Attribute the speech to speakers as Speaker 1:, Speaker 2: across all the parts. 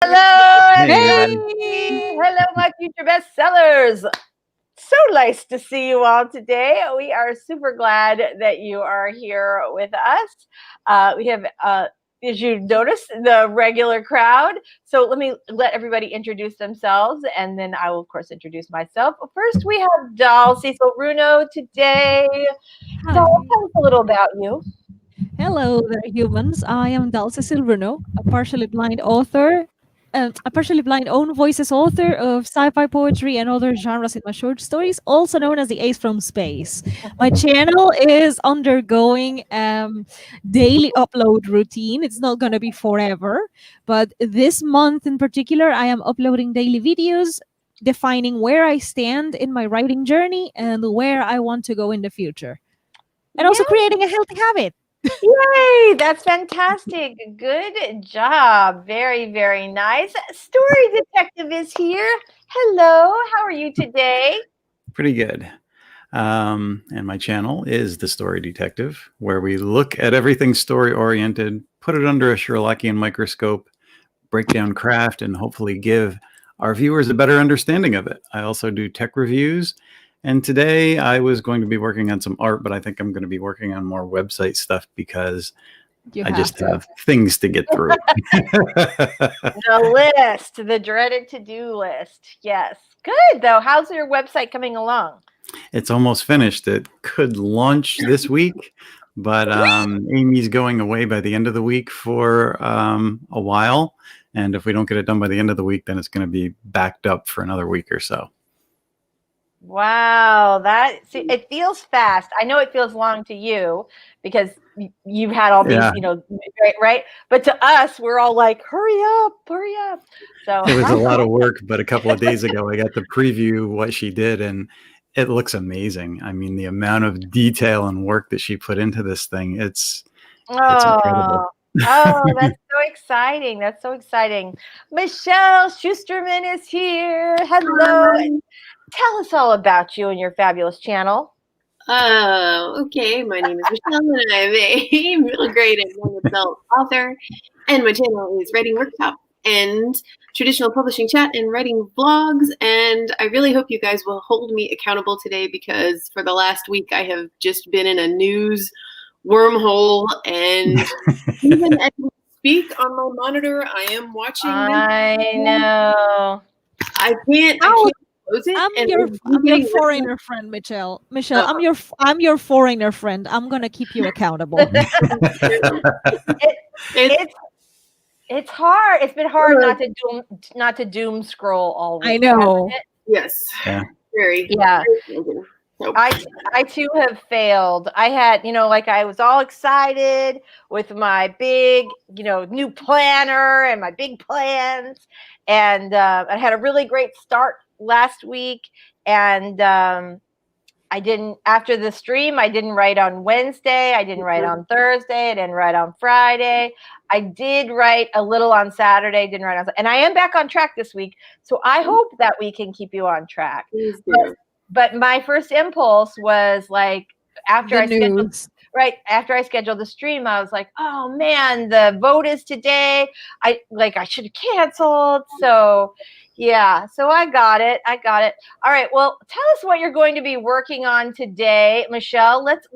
Speaker 1: Hello,
Speaker 2: Hey,
Speaker 1: everybody. Hello, my future bestsellers. So nice to see you all today. We are super glad that you are here with us. We have, as you notice, the regular crowd. So let everybody introduce themselves, and then I will, of course, introduce myself. First, we have Books Cecil Runo today. Doll, tell us a little about you.
Speaker 2: Hello there, humans. I am Books Cecil Runo, a partially blind author, a partially blind own voices author of sci-fi poetry and other genres in my short stories, also known as the Ace from Space. My channel is undergoing daily upload routine. It's not going to be forever, but this month in particular, I am uploading daily videos defining where I stand in my writing journey and where I want to go in the future. And also creating a healthy habit.
Speaker 1: Yay, that's fantastic. Good job. Very, very nice. Story Detective is here. Hello, how are you today?
Speaker 3: Pretty good. And my channel is The Story Detective, where we look at everything story-oriented, put it under a Sherlockian microscope, break down craft, and hopefully give our viewers a better understanding of it. I also do tech reviews. And today I was going to be working on some art, but I think I'm going to be working on more website stuff because I just have things to get through.
Speaker 1: The list, the dreaded to-do list. Yes. Good, though. How's your website coming along?
Speaker 3: It's almost finished. It could launch this week, but Amy's going away by the end of the week for a while. And if we don't get it done by the end of the week, then it's going to be backed up for another week or so.
Speaker 1: Wow, it feels fast. I know it feels long to you because you've had all these, right? But to us, we're all like, hurry up. So
Speaker 3: it was a lot of work, but a couple of days ago, I got to preview what she did, and it looks amazing. I mean, the amount of detail and work that she put into this thing, it's incredible.
Speaker 1: Oh, that's so exciting. That's so exciting. Michelle Schusterman is here. Hello. Hi. Tell us all about you and your fabulous channel.
Speaker 4: Okay. My name is Michelle, and I'm a middle grade and young adult author. And my channel is Writing Workshop and traditional publishing chat and writing vlogs. And I really hope you guys will hold me accountable today, because for the last week I have just been in a news wormhole, and even as we speak on my monitor, I am watching.
Speaker 1: I know.
Speaker 4: I can't close it.
Speaker 2: I'm your foreigner friend, Michelle. I'm your foreigner friend. I'm gonna keep you accountable.
Speaker 1: It's hard. It's been hard not to doom scroll all week.
Speaker 2: I know.
Speaker 4: Yes.
Speaker 3: Yeah.
Speaker 4: Very.
Speaker 1: Yeah. I too have failed. I had, I was all excited with my big, new planner and my big plans. And I had a really great start last week. And I didn't, after the stream, I didn't write on Wednesday. I didn't write on Thursday. I didn't write on Friday. I did write a little on Saturday, didn't write on, and I am back on track this week. So I hope that we can keep you on track. But my first impulse was like, after I scheduled the stream, I was like, oh man, the vote is today. I should have canceled. So yeah, so I got it. All right, well, tell us what you're going to be working on today, Michelle. Let's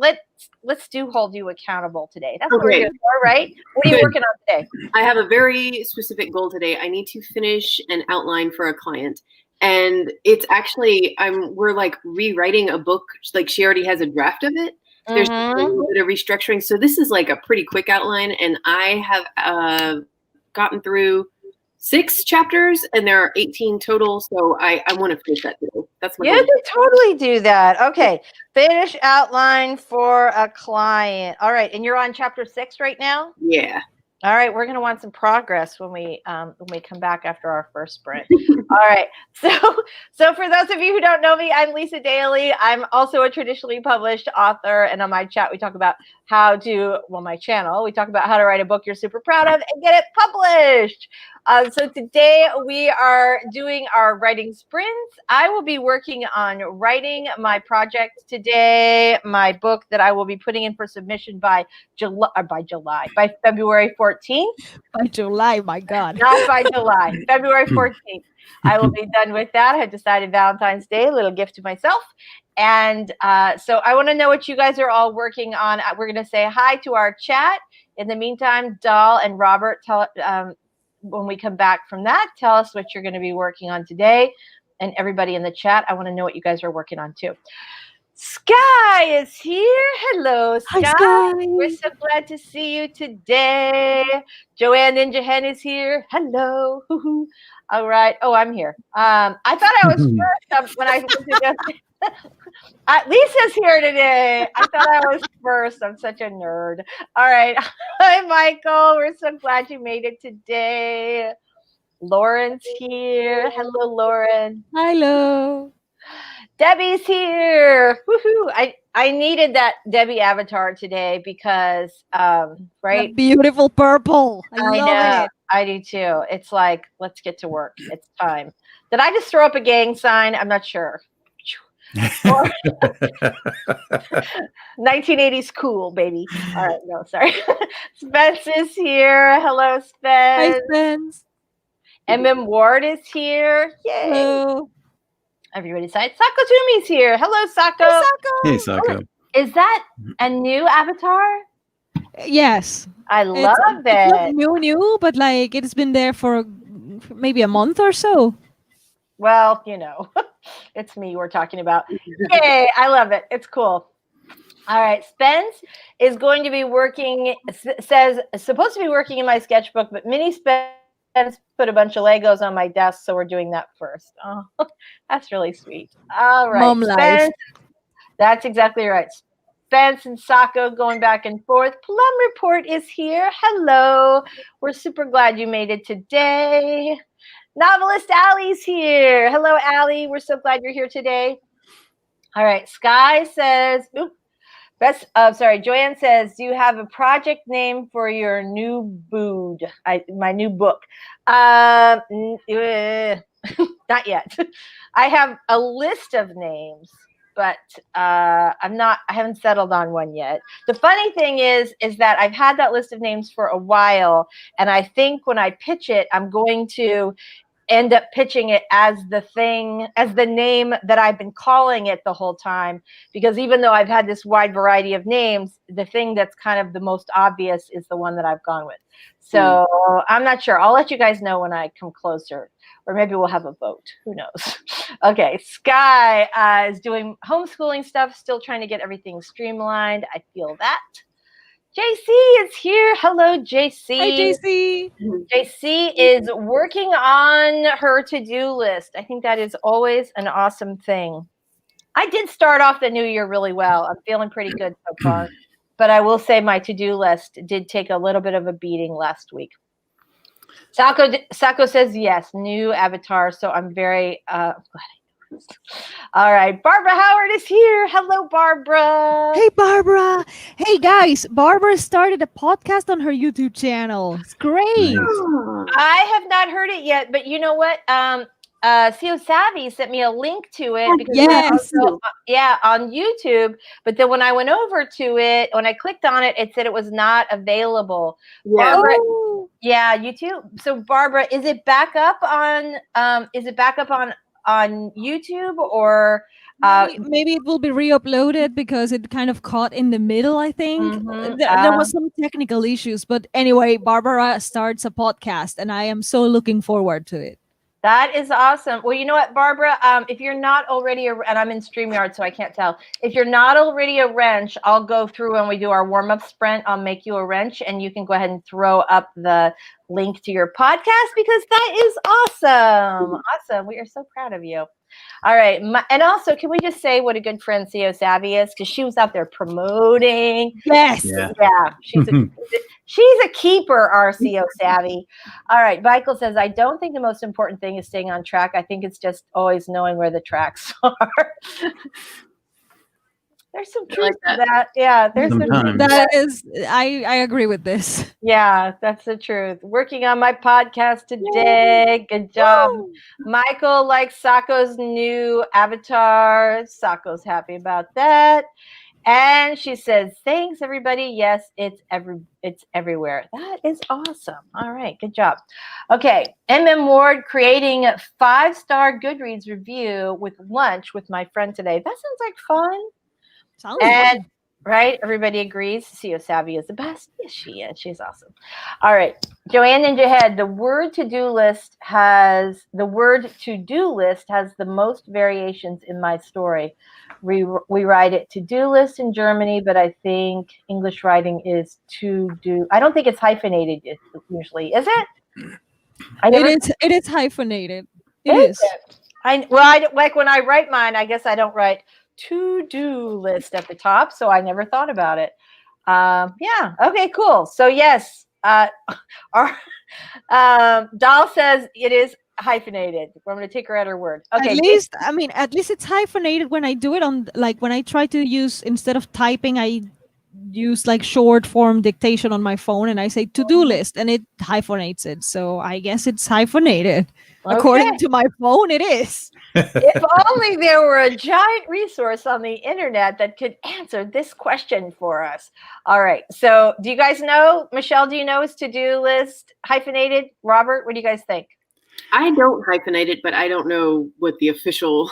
Speaker 1: hold you accountable today. That's what we're doing, all right? What are you working on today?
Speaker 4: I have a very specific goal today. I need to finish an outline for a client. And it's actually, we're like rewriting a book. Like, she already has a draft of it. There's a little bit of restructuring. So this is like a pretty quick outline. And I have gotten through 6 chapters, and there are 18 total. So I want to finish that today. That's my goal.
Speaker 1: You can totally do that. Okay. Finish outline for a client. All right. And you're on chapter 6 right now?
Speaker 4: Yeah.
Speaker 1: All right, we're going to want some progress when we come back after our first sprint. All right, so for those of you who don't know me, I'm Lisa Daly. I'm also a traditionally published author, and on my chat we talk about my channel, we talk about how to write a book you're super proud of and get it published. So today we are doing our writing sprints. I will be working on writing my project today, my book that I will be putting in for submission by February 14th. 14th.
Speaker 2: By July, my God.
Speaker 1: Not by July, February 14th. I will be done with that. I decided Valentine's Day, a little gift to myself. And so I want to know what you guys are all working on. We're going to say hi to our chat. In the meantime, Dahl and Robert, when we come back from that, tell us what you're going to be working on today. And everybody in the chat, I want to know what you guys are working on too. Sky is here. Hello, Sky.
Speaker 2: Hi, Sky.
Speaker 1: We're so glad to see you today. Joanne Ninja Hen is here. Hello. All right. Oh, I'm here. I thought I was first when I went to Lisa's here today. I thought I was first. I'm such a nerd. All right. Hi, Michael. We're so glad you made it today. Lauren's here. Hello, Lauren.
Speaker 2: Hello.
Speaker 1: Debbie's here. Woohoo. I needed that Debbie avatar today because, right?
Speaker 2: That beautiful purple. I love it.
Speaker 1: I do too. It's like, let's get to work. It's time. Did I just throw up a gang sign? I'm not sure. 1980s cool, baby. All right, no, sorry. Spence is here. Hello, Spence.
Speaker 2: Hi, Spence.
Speaker 1: MM Ward is here. Yay.
Speaker 2: Hello.
Speaker 1: Everybody's side. Sako Tumi's here. Hello, Sako.
Speaker 2: Hi, Sako.
Speaker 3: Hey, Sako.
Speaker 1: Is that a new avatar?
Speaker 2: Yes.
Speaker 1: I love
Speaker 2: It's not new, but like it's been there for maybe a month or so.
Speaker 1: Well, it's me we're talking about. Yay, I love it. It's cool. All right, Spence is going to be working, supposed to be working in my sketchbook, but Mini Spence put a bunch of Legos on my desk, so we're doing that first. Oh, that's really sweet. All right,
Speaker 2: Mom life.
Speaker 1: Spence. That's exactly right. Spence and Sako going back and forth. Plum Report is here. Hello. We're super glad you made it today. Novelist Allie's here. Hello, Allie. We're so glad you're here today. All right. Sky says, Joanne says, do you have a project name for your new bood? My new book. Not yet. I have a list of names, but I haven't settled on one yet. The funny thing is that I've had that list of names for a while, and I think when I pitch it, I'm going to end up pitching it as the name that I've been calling it the whole time, because even though I've had this wide variety of names, the thing that's kind of the most obvious is the one that I've gone with. So I'm not sure. I'll let you guys know when I come closer, or maybe we'll have a vote. Who knows? Okay, Sky is doing homeschooling stuff, still trying to get everything streamlined. I feel that. JC is here. Hello, JC.
Speaker 2: Hi, JC.
Speaker 1: JC is working on her to-do list. I think that is always an awesome thing. I did start off the new year really well. I'm feeling pretty good so far. But I will say my to-do list did take a little bit of a beating last week. Sako says yes, new avatar. So I'm very glad. All right, Barbara Howard is here. Hello, Barbara.
Speaker 2: Hey, Barbara. Hey, guys. Barbara started a podcast on her YouTube channel. It's great.
Speaker 1: I have not heard it yet, but you know what? SAVY'S sent me a link to it because on YouTube. But then when I went over to it, when I clicked on it, it said it was not available.
Speaker 4: Yeah.
Speaker 1: Barbara, YouTube. So Barbara, is it back up on? On YouTube, or
Speaker 2: maybe it will be re-uploaded because it kind of caught in the middle, I think. There was some technical issues, but anyway, Barbara starts a podcast and I am so looking forward to it.
Speaker 1: That is awesome. Well, you know what, Barbara, if you're not already and I'm in StreamYard, so I can't tell. If you're not already a wrench, I'll go through when we do our warm-up sprint. I'll make you a wrench, and you can go ahead and throw up the link to your podcast, because that is awesome. Awesome. We are so proud of you. All right. And also, can we just say what a good friend CO Savvy is? Because she was out there promoting.
Speaker 2: Yes.
Speaker 1: Yeah. She's a keeper, our CO Savvy. All right. Michael says, I don't think the most important thing is staying on track. I think it's just always knowing where the tracks are. There's some truth to that. Yeah, there's some truth.
Speaker 2: That is, I agree with this.
Speaker 1: Yeah, that's the truth. Working on my podcast today. Good job. Woo. Michael likes Sako's new avatar. Sako's happy about that. And she says, thanks, everybody. Yes, it's everywhere. That is awesome. All right, good job. Okay, M.M. Ward creating a 5-star Goodreads review with lunch with my friend today. That sounds like fun.
Speaker 2: Sounds
Speaker 1: And
Speaker 2: fun.
Speaker 1: right, everybody agrees. CEO Savvy is the best. Yes, she is. She's awesome. All right, Joanne Ninja Head. The word to-do list has the most variations in my story. We write it to-do list in Germany, but I think English writing is to-do. I don't think it's hyphenated usually. Is it?
Speaker 2: It is hyphenated. It
Speaker 1: Is
Speaker 2: is.
Speaker 1: it? I like when I write mine, I guess I don't write to-do list at the top, so I never thought about it. Yeah. Okay, cool. So yes, our Doll says it is hyphenated. I'm going to take her at her word. Okay.
Speaker 2: At least it's hyphenated when I do it on, like, when I try to use, instead of typing, I use like short form dictation on my phone, and I say to-do list, and it hyphenates it. So I guess it's hyphenated.
Speaker 1: Okay.
Speaker 2: According to my phone, it is.
Speaker 1: If only there were a giant resource on the internet that could answer this question for us. All right. So do you guys know, Michelle, do you know is to-do list hyphenated? Robert, what do you guys think?
Speaker 4: I don't hyphenate it, but I don't know what the official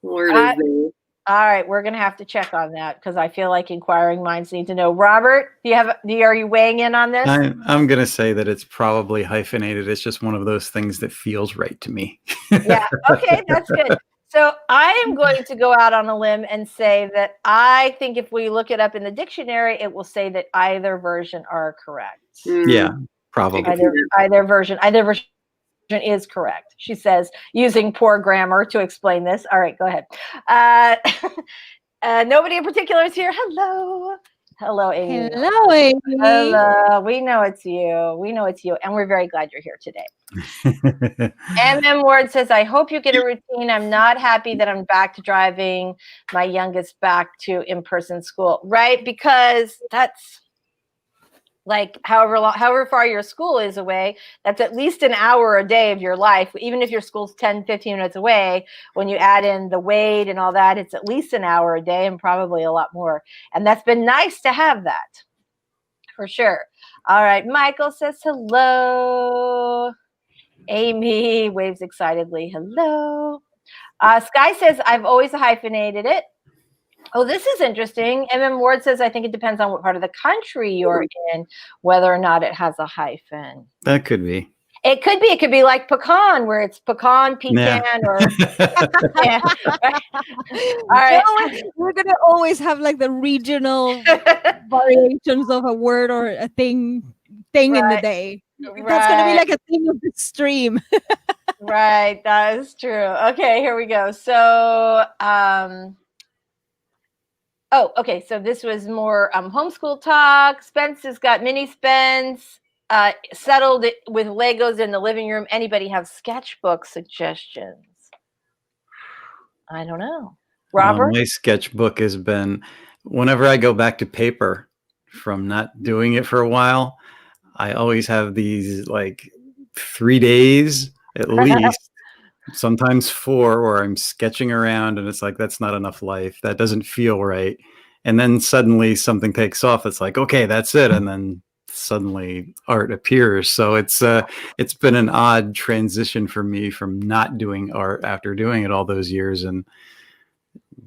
Speaker 4: word is there.
Speaker 1: All right, we're going to have to check on that because I feel like inquiring minds need to know. Robert, are you weighing in on this?
Speaker 3: I'm going to say that it's probably hyphenated. It's just one of those things that feels right to me.
Speaker 1: Yeah, okay, that's good. So I am going to go out on a limb and say that I think if we look it up in the dictionary, it will say that either version are correct.
Speaker 3: Yeah, probably.
Speaker 1: Either version is correct. She says, using poor grammar to explain this. All right, go ahead. Nobody in particular is here. Hello. Hello, Amy.
Speaker 2: Hello, Amy.
Speaker 1: Hello. We know it's you. We know it's you. And we're very glad you're here today. M.M. Ward says, I hope you get a routine. I'm not happy that I'm back to driving my youngest back to in-person school. Right? Because that's like however far your school is away, that's at least an hour a day of your life. Even if your school's 10, 15 minutes away, when you add in the wait and all that, it's at least an hour a day and probably a lot more. And that's been nice to have that, for sure. All right, Michael says hello. Amy waves excitedly, hello. Sky says, I've always hyphenated it. Oh, this is interesting. M.M. Ward says, I think it depends on what part of the country you're in, whether or not it has a hyphen.
Speaker 3: That could be.
Speaker 1: It could be. It could be like pecan, where it's pecan, or... Yeah. All right.
Speaker 2: We're going to always have like the regional variations of a word or a thing in the day. That's going to be like a thing of the stream.
Speaker 1: Right. That is true. Okay, here we go. So... Oh, okay. So this was more homeschool talk. Spence has got mini Spence settled with Legos in the living room. Anybody have sketchbook suggestions? I don't know. Robert?
Speaker 3: My sketchbook has been, whenever I go back to paper from not doing it for a while, I always have these like 3 days at least. Sometimes 4, where I'm sketching around and it's like, that's not enough life. That doesn't feel right. And then suddenly something takes off. It's like, okay, that's it. And then suddenly art appears. So it's been an odd transition for me from not doing art after doing it all those years and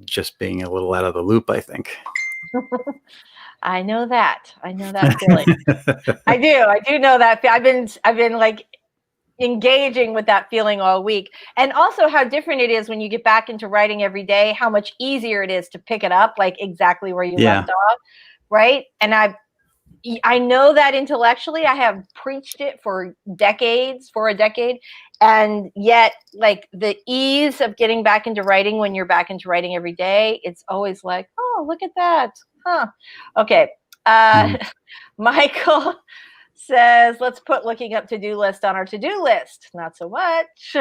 Speaker 3: just being a little out of the loop, I think.
Speaker 1: I know that feeling. I do know that. I've been like engaging with that feeling all week. And also how different it is when you get back into writing every day, how much easier it is to pick it up like exactly where you left off, right? And I know that intellectually. I have preached it for a decade, and yet like the ease of getting back into writing when you're back into writing every day, it's always like, oh, look at that. Huh. Okay. Michael says, let's put looking up to-do list on our to-do list. Not so much.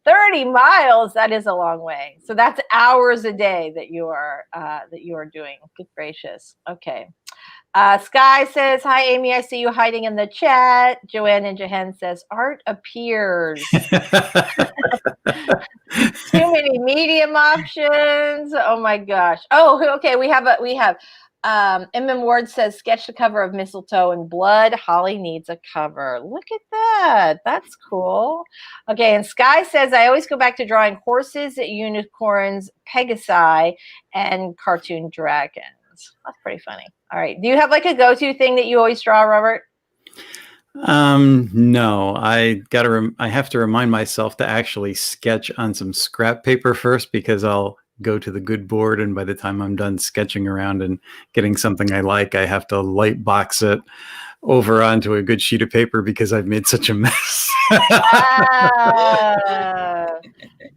Speaker 1: 30 miles, that is a long way. So that's hours a day that you are doing. Good gracious. Okay. Sky says, hi, Amy. I see you hiding in the chat. Joanne Ninja Hen says, art appears. Too many medium options. Oh my gosh. Oh, okay. We have MM Ward says, sketch the cover of Mistletoe in Blood. Holly needs a cover. Look at that. That's cool. Okay. And Sky says, I always go back to drawing horses, unicorns, Pegasi, and cartoon dragons. That's pretty funny. All right. Do you have like a go-to thing that you always draw, Robert?
Speaker 3: No, I have to remind myself to actually sketch on some scrap paper first, because I'll go to the good board, and by the time I'm done sketching around and getting something I like, I have to light box it over onto a good sheet of paper because I've made such a mess.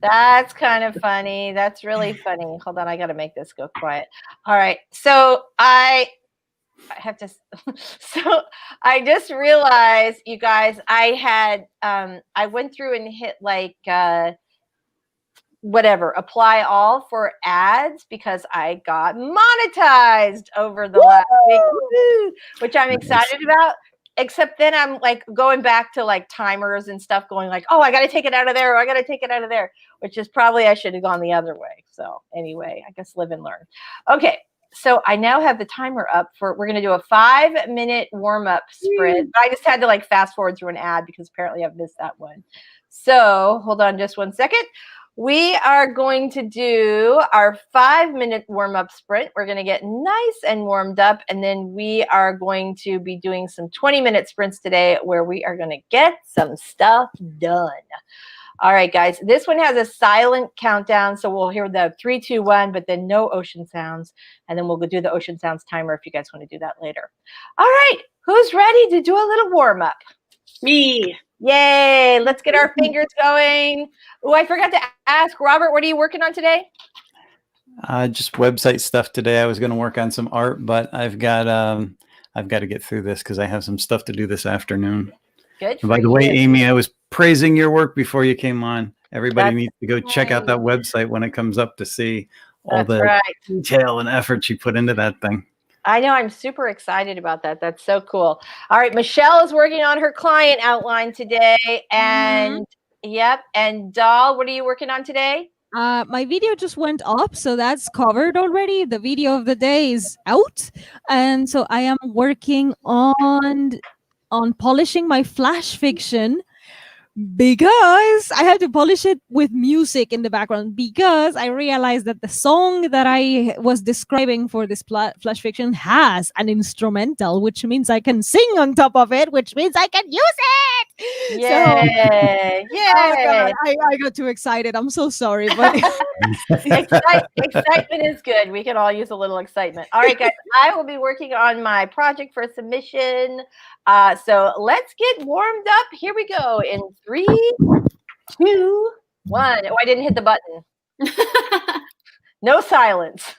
Speaker 1: That's kind of funny. That's really funny. Hold on, I got to make this go quiet. All right. So I have to, so I just realized, you guys, I went through and hit like, whatever, apply all for ads, because I got monetized over the last week, which I'm excited about. Except then I'm like going back to like timers and stuff, going like, oh, I got to take it out of there. Or I got to take it out of there, which is probably I should have gone the other way. So anyway, I guess live and learn. Okay. So I now have the timer up we're going to do a 5-minute warm-up sprint. I just had to like fast forward through an ad because apparently I've missed that one. So hold on just one second. We are going to do our 5-minute warm-up sprint. We're going to get nice and warmed up, and then we are going to be doing some 20-minute sprints today where we are going to get some stuff done. All right, guys, this one has a silent countdown, so we'll hear the 3, 2, 1, but then no ocean sounds, and then we'll go do the ocean sounds timer if you guys want to do that later. All right, who's ready to do a little warm-up?
Speaker 4: Me.
Speaker 1: Yay, let's get our fingers going. Oh, I forgot to ask, Robert, what are you working on today?
Speaker 3: Just website stuff today. I was going to work on some art, but I've got to get through this because I have some stuff to do this afternoon.
Speaker 1: Good.
Speaker 3: And by the way, Amy, I was praising your work before you came on. Everybody needs to go check out that website when it comes up to see all the detail and effort you put into that thing.
Speaker 1: I know. I'm super excited about that. That's so cool. All right. Michelle is working on her client outline today. And yep. And Doll, what are you working on today?
Speaker 2: My video just went up, so that's covered already. The video of the day is out. And so I am working on polishing my flash fiction, because I had to polish it with music in the background, because I realized that the song that I was describing for this flash fiction has an instrumental, which means I can sing on top of it, which means I can use it.
Speaker 1: Yay! Yay!
Speaker 2: Oh God, I got too excited. I'm so sorry, but
Speaker 1: excitement is good. We can all use a little excitement. All right, guys, I will be working on my project for submission. So let's get warmed up. Here we go in 3, 2, 1. Oh, I didn't hit the button. No silence.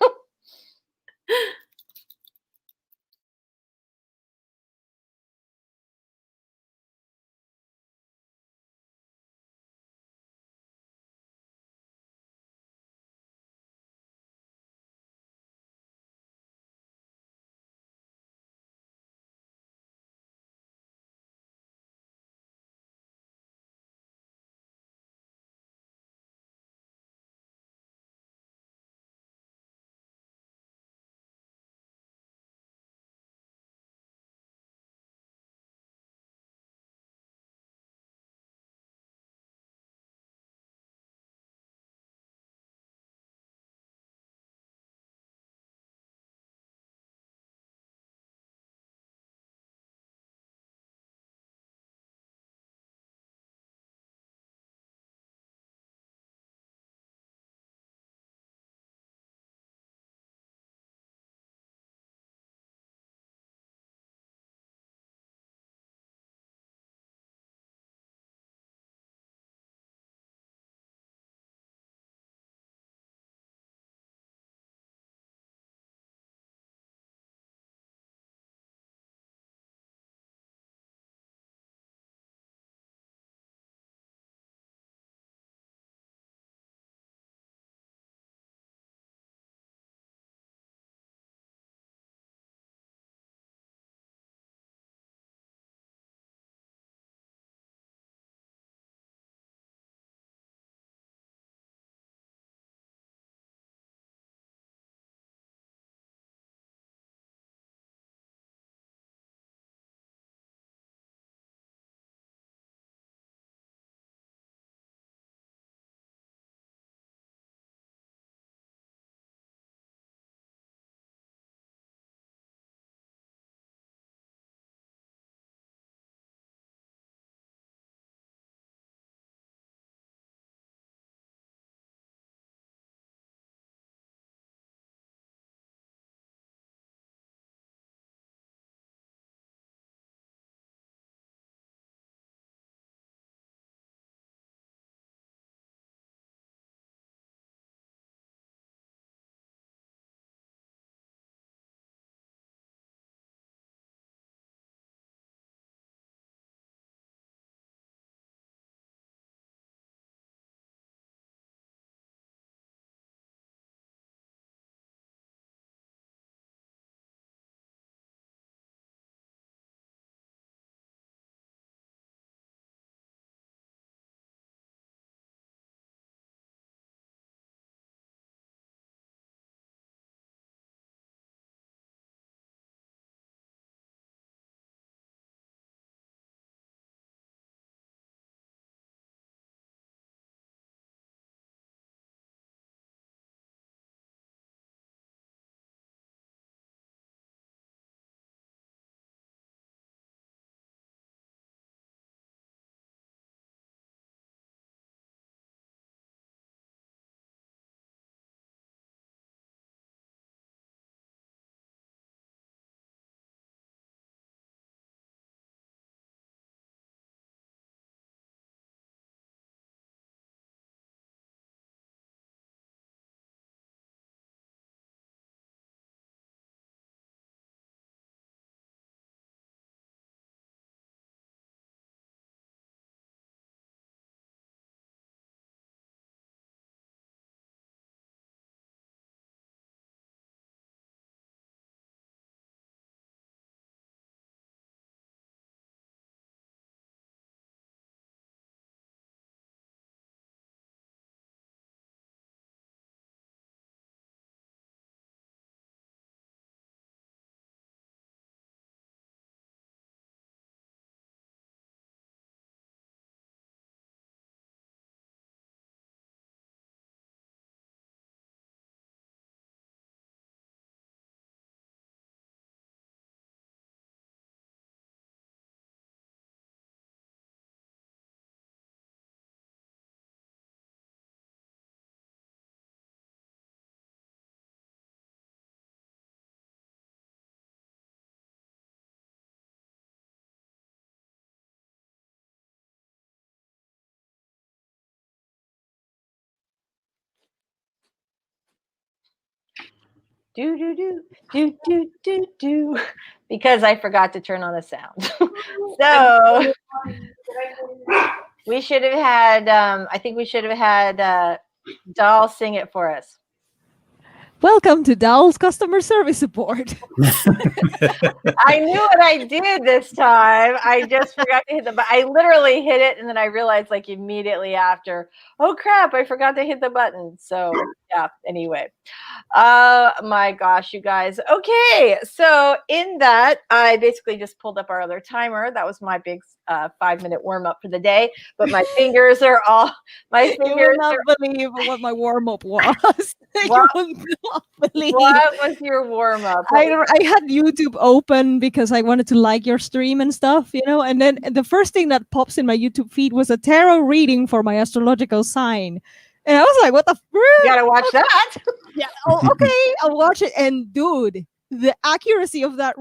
Speaker 1: do do do do do do do, because I forgot to turn on the sound. So we should have had. I think we should have had Doll sing it for us.
Speaker 2: Welcome to Doll's customer service support.
Speaker 1: I knew what I did this time. I just forgot to hit the button. I literally hit it, and then I realized like immediately after, oh crap, I forgot to hit the button. So yeah, anyway. My gosh, you guys. Okay, so in that, I basically just pulled up our other timer. That was my big 5-minute warm-up for the day. But my fingers are all, my
Speaker 2: You
Speaker 1: fingers
Speaker 2: will not
Speaker 1: are,
Speaker 2: believe what my warm-up was. You
Speaker 1: What?
Speaker 2: will not believe.
Speaker 1: what was your warm-up?
Speaker 2: I had YouTube open because I wanted to like your stream and stuff, and then the first thing that pops in my YouTube feed was a tarot reading for my astrological sign. And I was like, what the
Speaker 1: You gotta watch that.
Speaker 2: Yeah, oh, okay, I'll watch it. And dude, the accuracy of that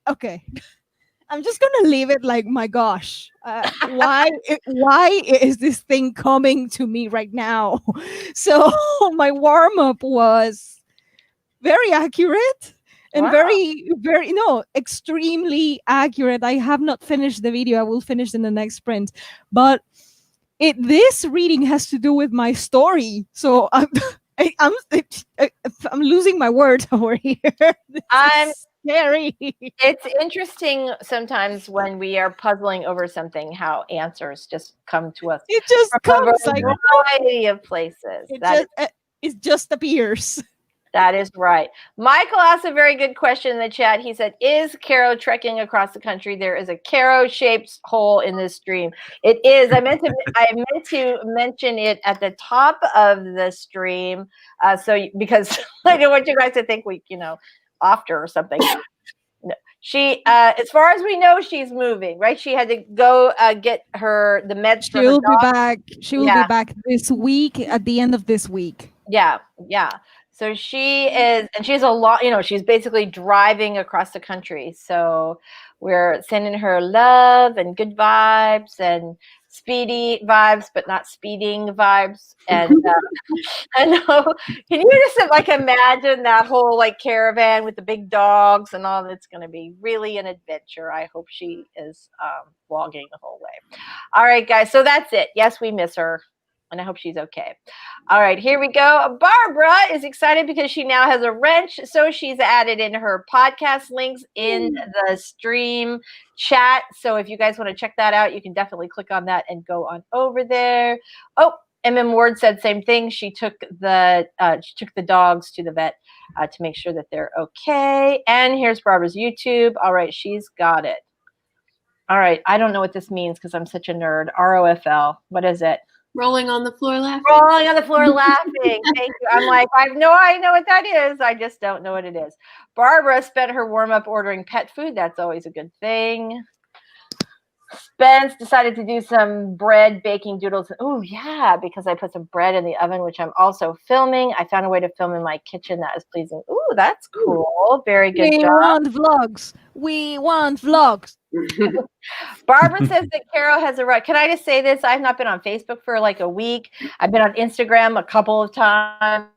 Speaker 2: okay. I'm just gonna leave it like, my gosh, why is this thing coming to me right now? So my warm-up was very accurate and
Speaker 1: Wow.
Speaker 2: very extremely accurate. I have not finished the video. I will finish in the next sprint, but this reading has to do with my story. So I'm losing my words over here. This is scary.
Speaker 1: It's interesting sometimes when we are puzzling over something, how answers just come to us
Speaker 2: It just
Speaker 1: from
Speaker 2: comes
Speaker 1: a
Speaker 2: like
Speaker 1: variety of places.
Speaker 2: it just appears.
Speaker 1: That is right. Michael asked a very good question in the chat. He said, is Carrow trekking across the country? There is a Carrow-shaped hole in this stream. It is. I meant to mention it at the top of the stream, because I don't want you guys to think we, offed her or something. No. She, as far as we know, she's moving, right? She had to go get the meds.
Speaker 2: She'll be back. She will be back this week, at the end of this week.
Speaker 1: Yeah. So she is, and she's a lot, she's basically driving across the country. So we're sending her love and good vibes and speedy vibes, but not speeding vibes. And I know, can you just like imagine that whole like caravan with the big dogs and all? It's going to be really an adventure. I hope she is vlogging the whole way. All right, guys. So that's it. Yes, we miss her. And I hope she's okay. All right, here we go. Barbara is excited because she now has a wrench. So she's added in her podcast links in the stream chat. So if you guys want to check that out, you can definitely click on that and go on over there. Oh, MM Ward said same thing. She took the dogs to the vet to make sure that they're okay. And here's Barbara's YouTube. All right, she's got it. All right, I don't know what this means because I'm such a nerd. ROFL. What is it?
Speaker 4: Rolling on the floor laughing.
Speaker 1: Rolling on the floor laughing. Thank you. I'm like, I know what that is. I just don't know what it is. Barbara spent her warm-up ordering pet food. That's always a good thing. Spence decided to do some bread baking doodles. Oh, yeah, because I put some bread in the oven, which I'm also filming. I found a way to film in my kitchen that is pleasing. Oh, that's cool. Very good job.
Speaker 2: We want vlogs.
Speaker 1: Barbara says that Carrow has a right. Can I just say this? I've not been on Facebook for like a week. I've been on Instagram a couple of times.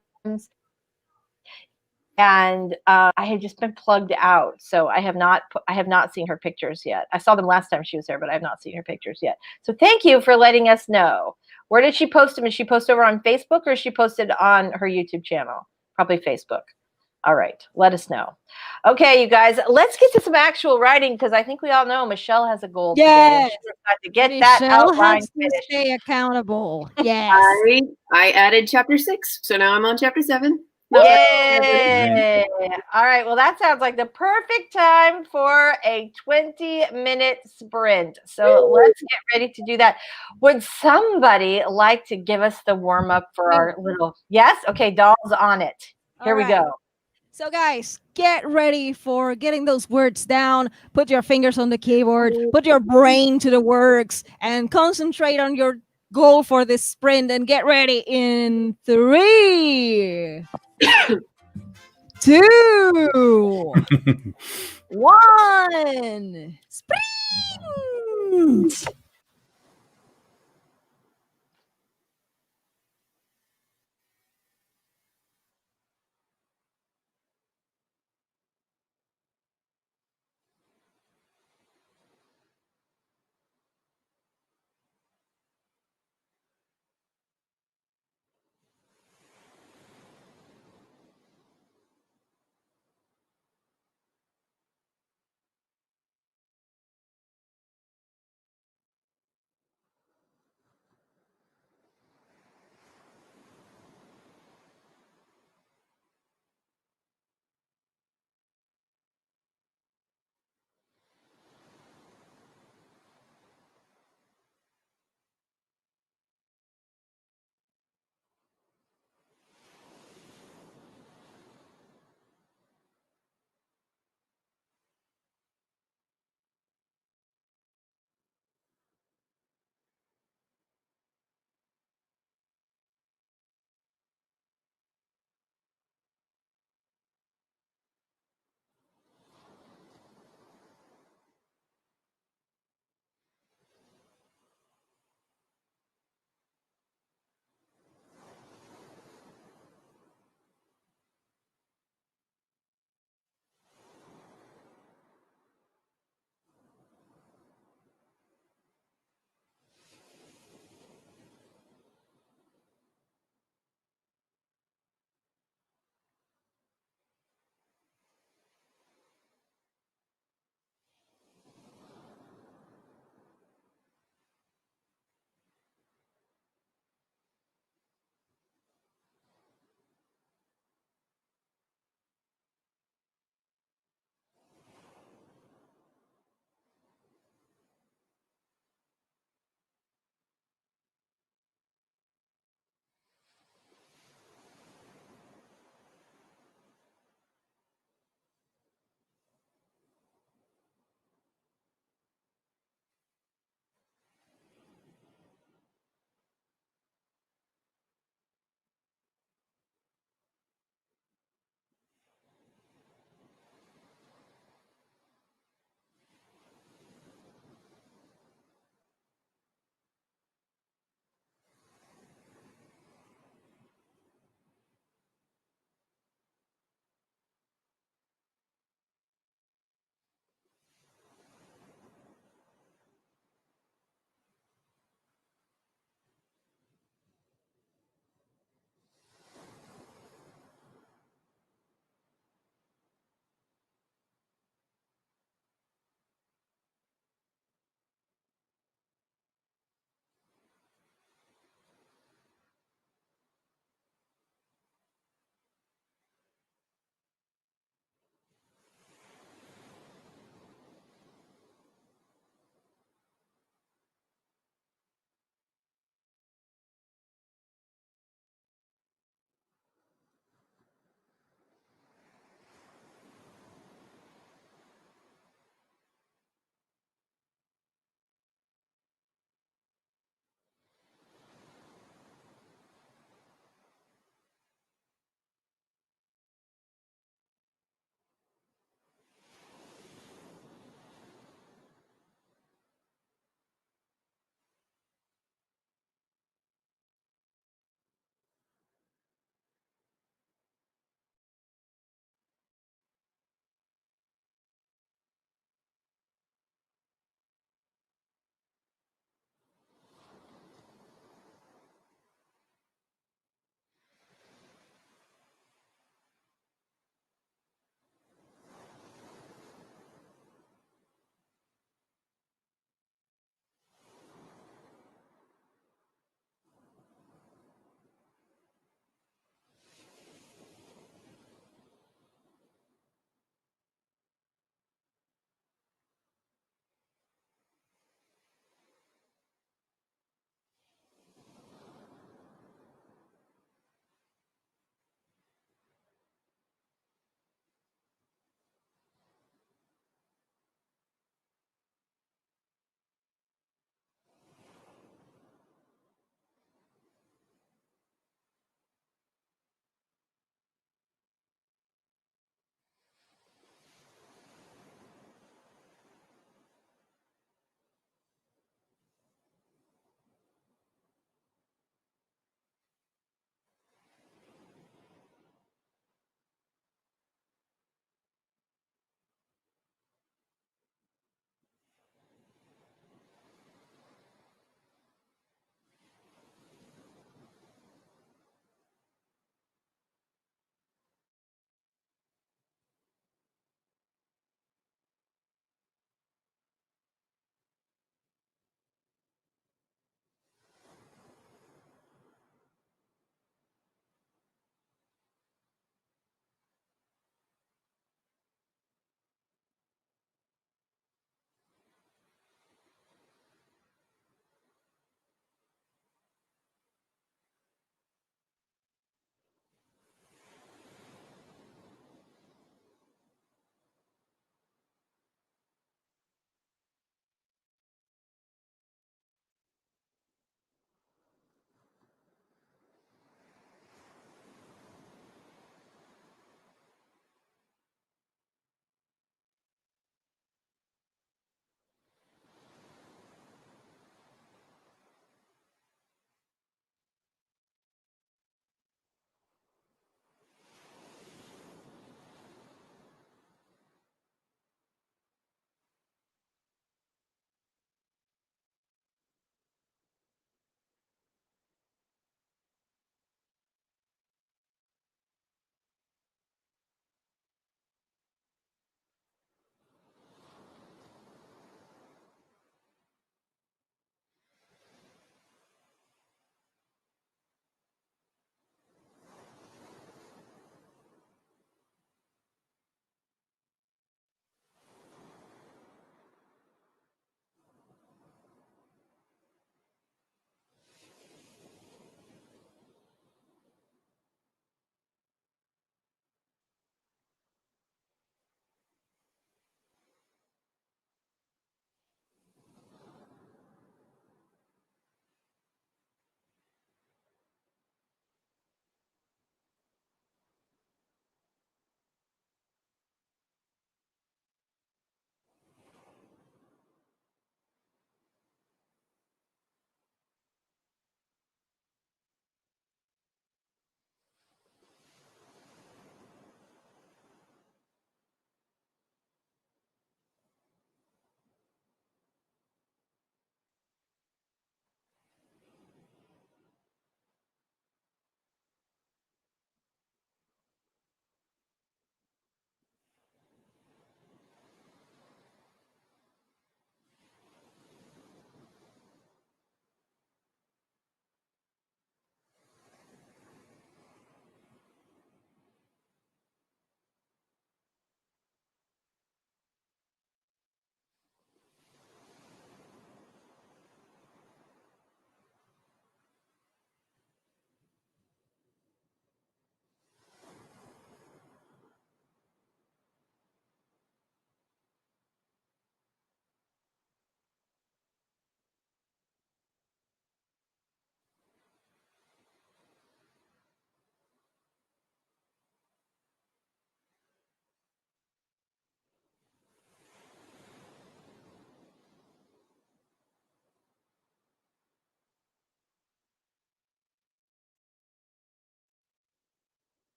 Speaker 1: And I have just been plugged out. So I have not seen her pictures yet. I saw them last time she was there, but I have not seen her pictures yet. So thank you for letting us know. Where did she post them? Is she post over on Facebook or is she posted on her YouTube channel? Probably Facebook. All right, let us know. Okay, you guys, let's get to some actual writing because I think we all know Michelle has a goal today. To get that outline
Speaker 2: has to stay accountable. Yes.
Speaker 4: I added chapter 6, so now I'm on chapter 7.
Speaker 1: Yay! All right, well, that sounds like the perfect time for a 20-minute sprint. So let's get ready to do that. Would somebody like to give us the warm-up for our little... Yes? Okay, Doll's on it. Here we go.
Speaker 2: So guys, get ready for getting those words down. Put your fingers on the keyboard, put your brain to the works, and concentrate on your goal for this sprint. And get ready in 3, 2, 1. Sprint!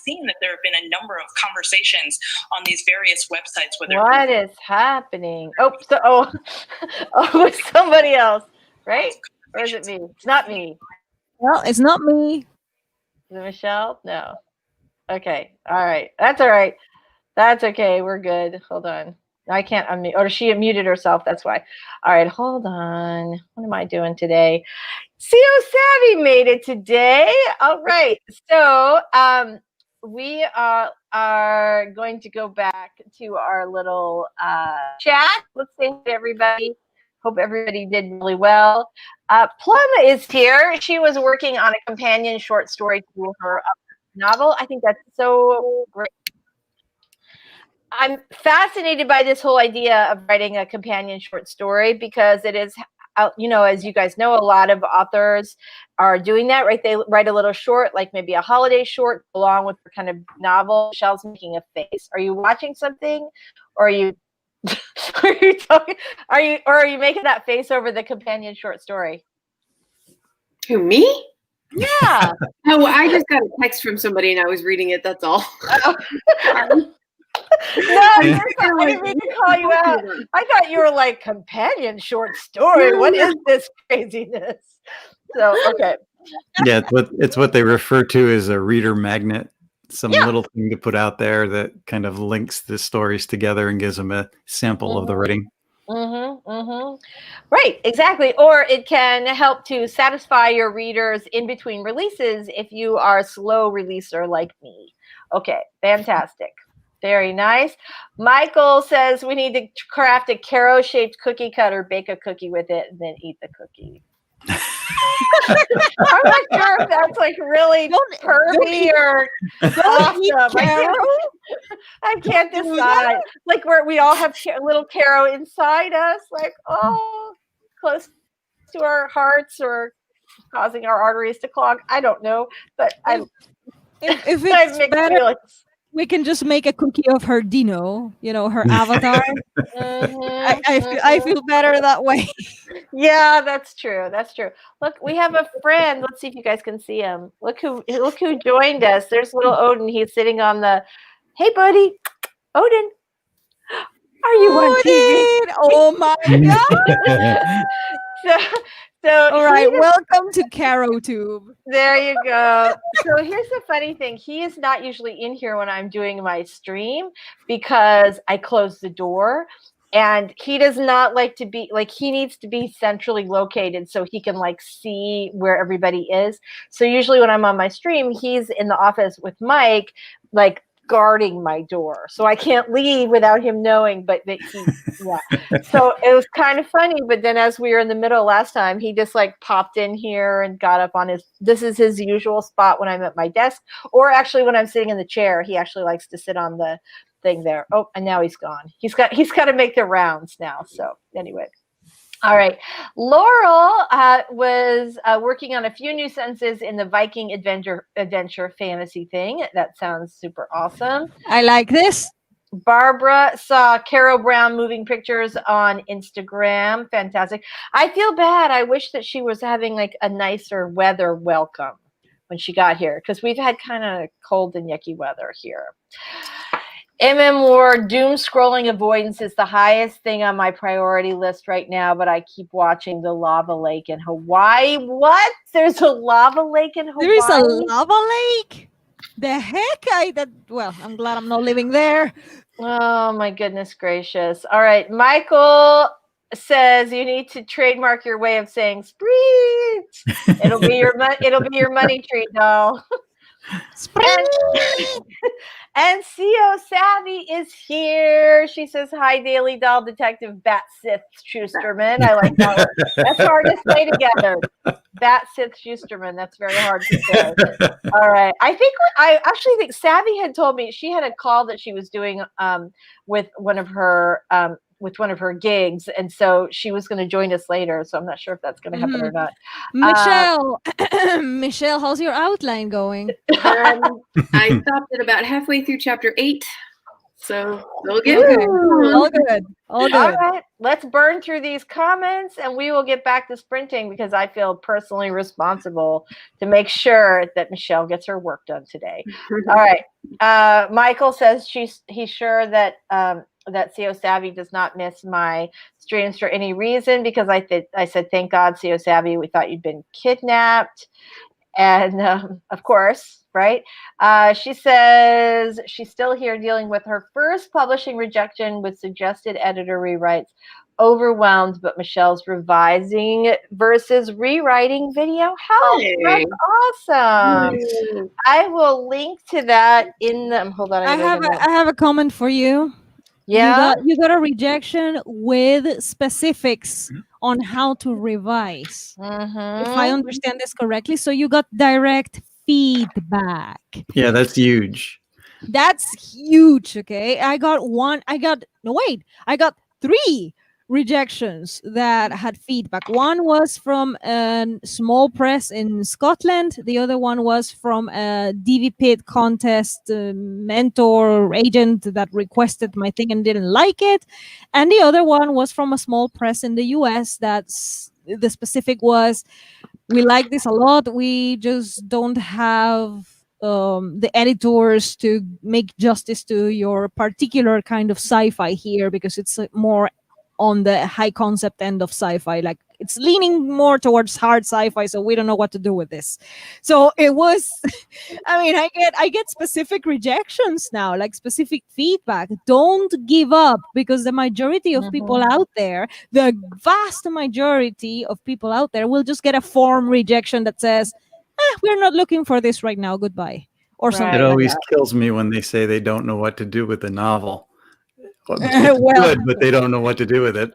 Speaker 5: Seen that there have been a number of conversations on these various websites.
Speaker 1: What is happening? Oh, oh, it's somebody else, right? Or is it me? It's not me.
Speaker 2: Well, it's not me.
Speaker 1: Is it Michelle? No. Okay. All right. That's all right. That's okay. We're good. Hold on. I can't unmute. Or she muted herself. That's why. All right. Hold on. What am I doing today? CO Savvy made it today. All right. So, we are going to go back to our little chat. Let's thank everybody. Hope everybody did really well. Plum is here. She was working on a companion short story to her novel. I think that's so great. I'm fascinated by this whole idea of writing a companion short story because it is, you know, as you guys know, a lot of authors are doing that, right? They write a little short, like maybe a holiday short, along with the kind of novel. Michelle's making a face. Are you watching something, or are you, are you talking? Are you making that face over the companion short story?
Speaker 4: Who, me?
Speaker 1: Yeah.
Speaker 4: Oh, I just got a text from somebody and I was reading it. That's all.
Speaker 1: No, I didn't mean to call you out. I thought you were like companion short story. What is this craziness? So okay.
Speaker 3: Yeah, it's what they refer to as a reader magnet. Some little thing to put out there that kind of links the stories together and gives them a sample of the writing.
Speaker 1: Right, exactly. Or it can help to satisfy your readers in between releases if you are a slow releaser like me. Okay, fantastic. Very nice. Michael says we need to craft a Carrow-shaped cookie cutter, bake a cookie with it, and then eat the cookie. I'm not sure if that's like really pervy or awesome. I can't decide. Like we all have little Carrow inside us, like close to our hearts or causing our arteries to clog. I don't know, but
Speaker 2: if it's better, feelings. We can just make a cookie of her Dino, you know, her avatar. I feel better that way.
Speaker 1: Yeah, that's true. That's true. Look, we have a friend. Let's see if you guys can see him. Look who joined us. There's little Odin. He's sitting on the. Hey, buddy, Odin. Are you on TV?
Speaker 2: Oh my God!
Speaker 1: So
Speaker 2: all right, welcome to CARROW'TUBE.
Speaker 1: There you go. So here's the funny thing. He is not usually in here when I'm doing my stream because I close the door, and he does not like to be like, he needs to be centrally located so he can like see where everybody is. So usually when I'm on my stream, he's in the office with Mike, like guarding my door, so I can't leave without him knowing. But that so it was kind of funny. But then as we were in the middle last time, he just like popped in here and got up on his. This is his usual spot when I'm at my desk, or actually when I'm sitting in the chair. He actually likes to sit on the thing there. Oh, and now he's gone. He's got to make the rounds now. So anyway. All right. Laurel was working on a few new sentences in the Viking adventure fantasy thing. That sounds super awesome.
Speaker 2: I like this.
Speaker 1: Barbara saw Carol Brown moving pictures on Instagram. Fantastic. I feel bad. I wish that she was having like a nicer weather welcome when she got here, because we've had kind of cold and yucky weather here. MMWar doom scrolling avoidance is the highest thing on my priority list right now, but I keep watching the lava lake in Hawaii. What? There's a lava lake in Hawaii?
Speaker 2: There is a lava lake? The heck? Well, I'm glad I'm not living there.
Speaker 1: Oh my goodness gracious. All right. Michael says you need to trademark your way of saying spreet. It'll be your money tree, doll. And CO Savvy is here. She says, hi, Daily Doll Detective Bat Sith Schusterman. I like that one. That's hard to say together. Bat Sith Schusterman. That's very hard to say. All right. I actually think Savvy had told me she had a call that she was doing with one of her gigs, and so she was going to join us later. So I'm not sure if that's going to happen or not.
Speaker 2: Michelle, how's your outline going?
Speaker 4: I stopped at about halfway through chapter 8. So we'll get
Speaker 2: Okay. All good. All
Speaker 1: All
Speaker 2: good.
Speaker 1: right, let's burn through these comments and we will get back to sprinting because I feel personally responsible to make sure that Michelle gets her work done today. All right. Michael says he's sure that that CO Savvy does not miss my streams for any reason because I said, thank God, CO Savvy, we thought you'd been kidnapped. And of course, right? She says she's still here dealing with her first publishing rejection with suggested editor rewrites. Overwhelmed, but Michelle's revising versus rewriting video help.
Speaker 4: Hey.
Speaker 1: That's awesome. I will link to that in the. Hold on,
Speaker 2: I have a comment for you.
Speaker 1: Yeah.
Speaker 2: You got a rejection with specifics on how to revise. If I understand this correctly, so you got direct feedback.
Speaker 3: Yeah, that's huge.
Speaker 2: That's huge. Okay, I got 3 rejections that had feedback. One was from a small press in Scotland. The other one was from a DV Pit contest mentor agent that requested my thing and didn't like it. And the other one was from a small press in the US. The specific was, we like this a lot. We just don't have the editors to make justice to your particular kind of sci-fi here because it's more on the high concept end of sci-fi. Like it's leaning more towards hard sci-fi, so we don't know what to do with this. So it was I mean, I get specific rejections now, like specific feedback. Don't give up, because the majority of people out there, the vast majority of people out there will just get a form rejection that says, we're not looking for this right now, goodbye, or something.
Speaker 3: It always
Speaker 2: like
Speaker 3: kills me when they say they don't know what to do with the novel. Well,
Speaker 2: that.
Speaker 3: it's good, but they don't know what to do with it.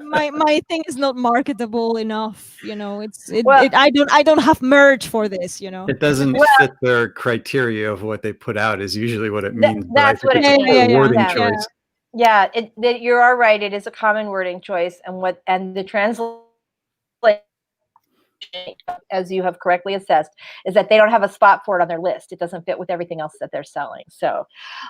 Speaker 2: My thing is not marketable enough. I don't have merch for this.
Speaker 3: It doesn't fit their criteria of what they put out is usually what it means.
Speaker 1: That's what it
Speaker 3: means.
Speaker 1: means.
Speaker 3: A wording choice.
Speaker 1: Yeah, you are right. It is a common wording choice, and the translation, as you have correctly assessed, is that they don't have a spot for it on their list. It doesn't fit with everything else that they're selling. So,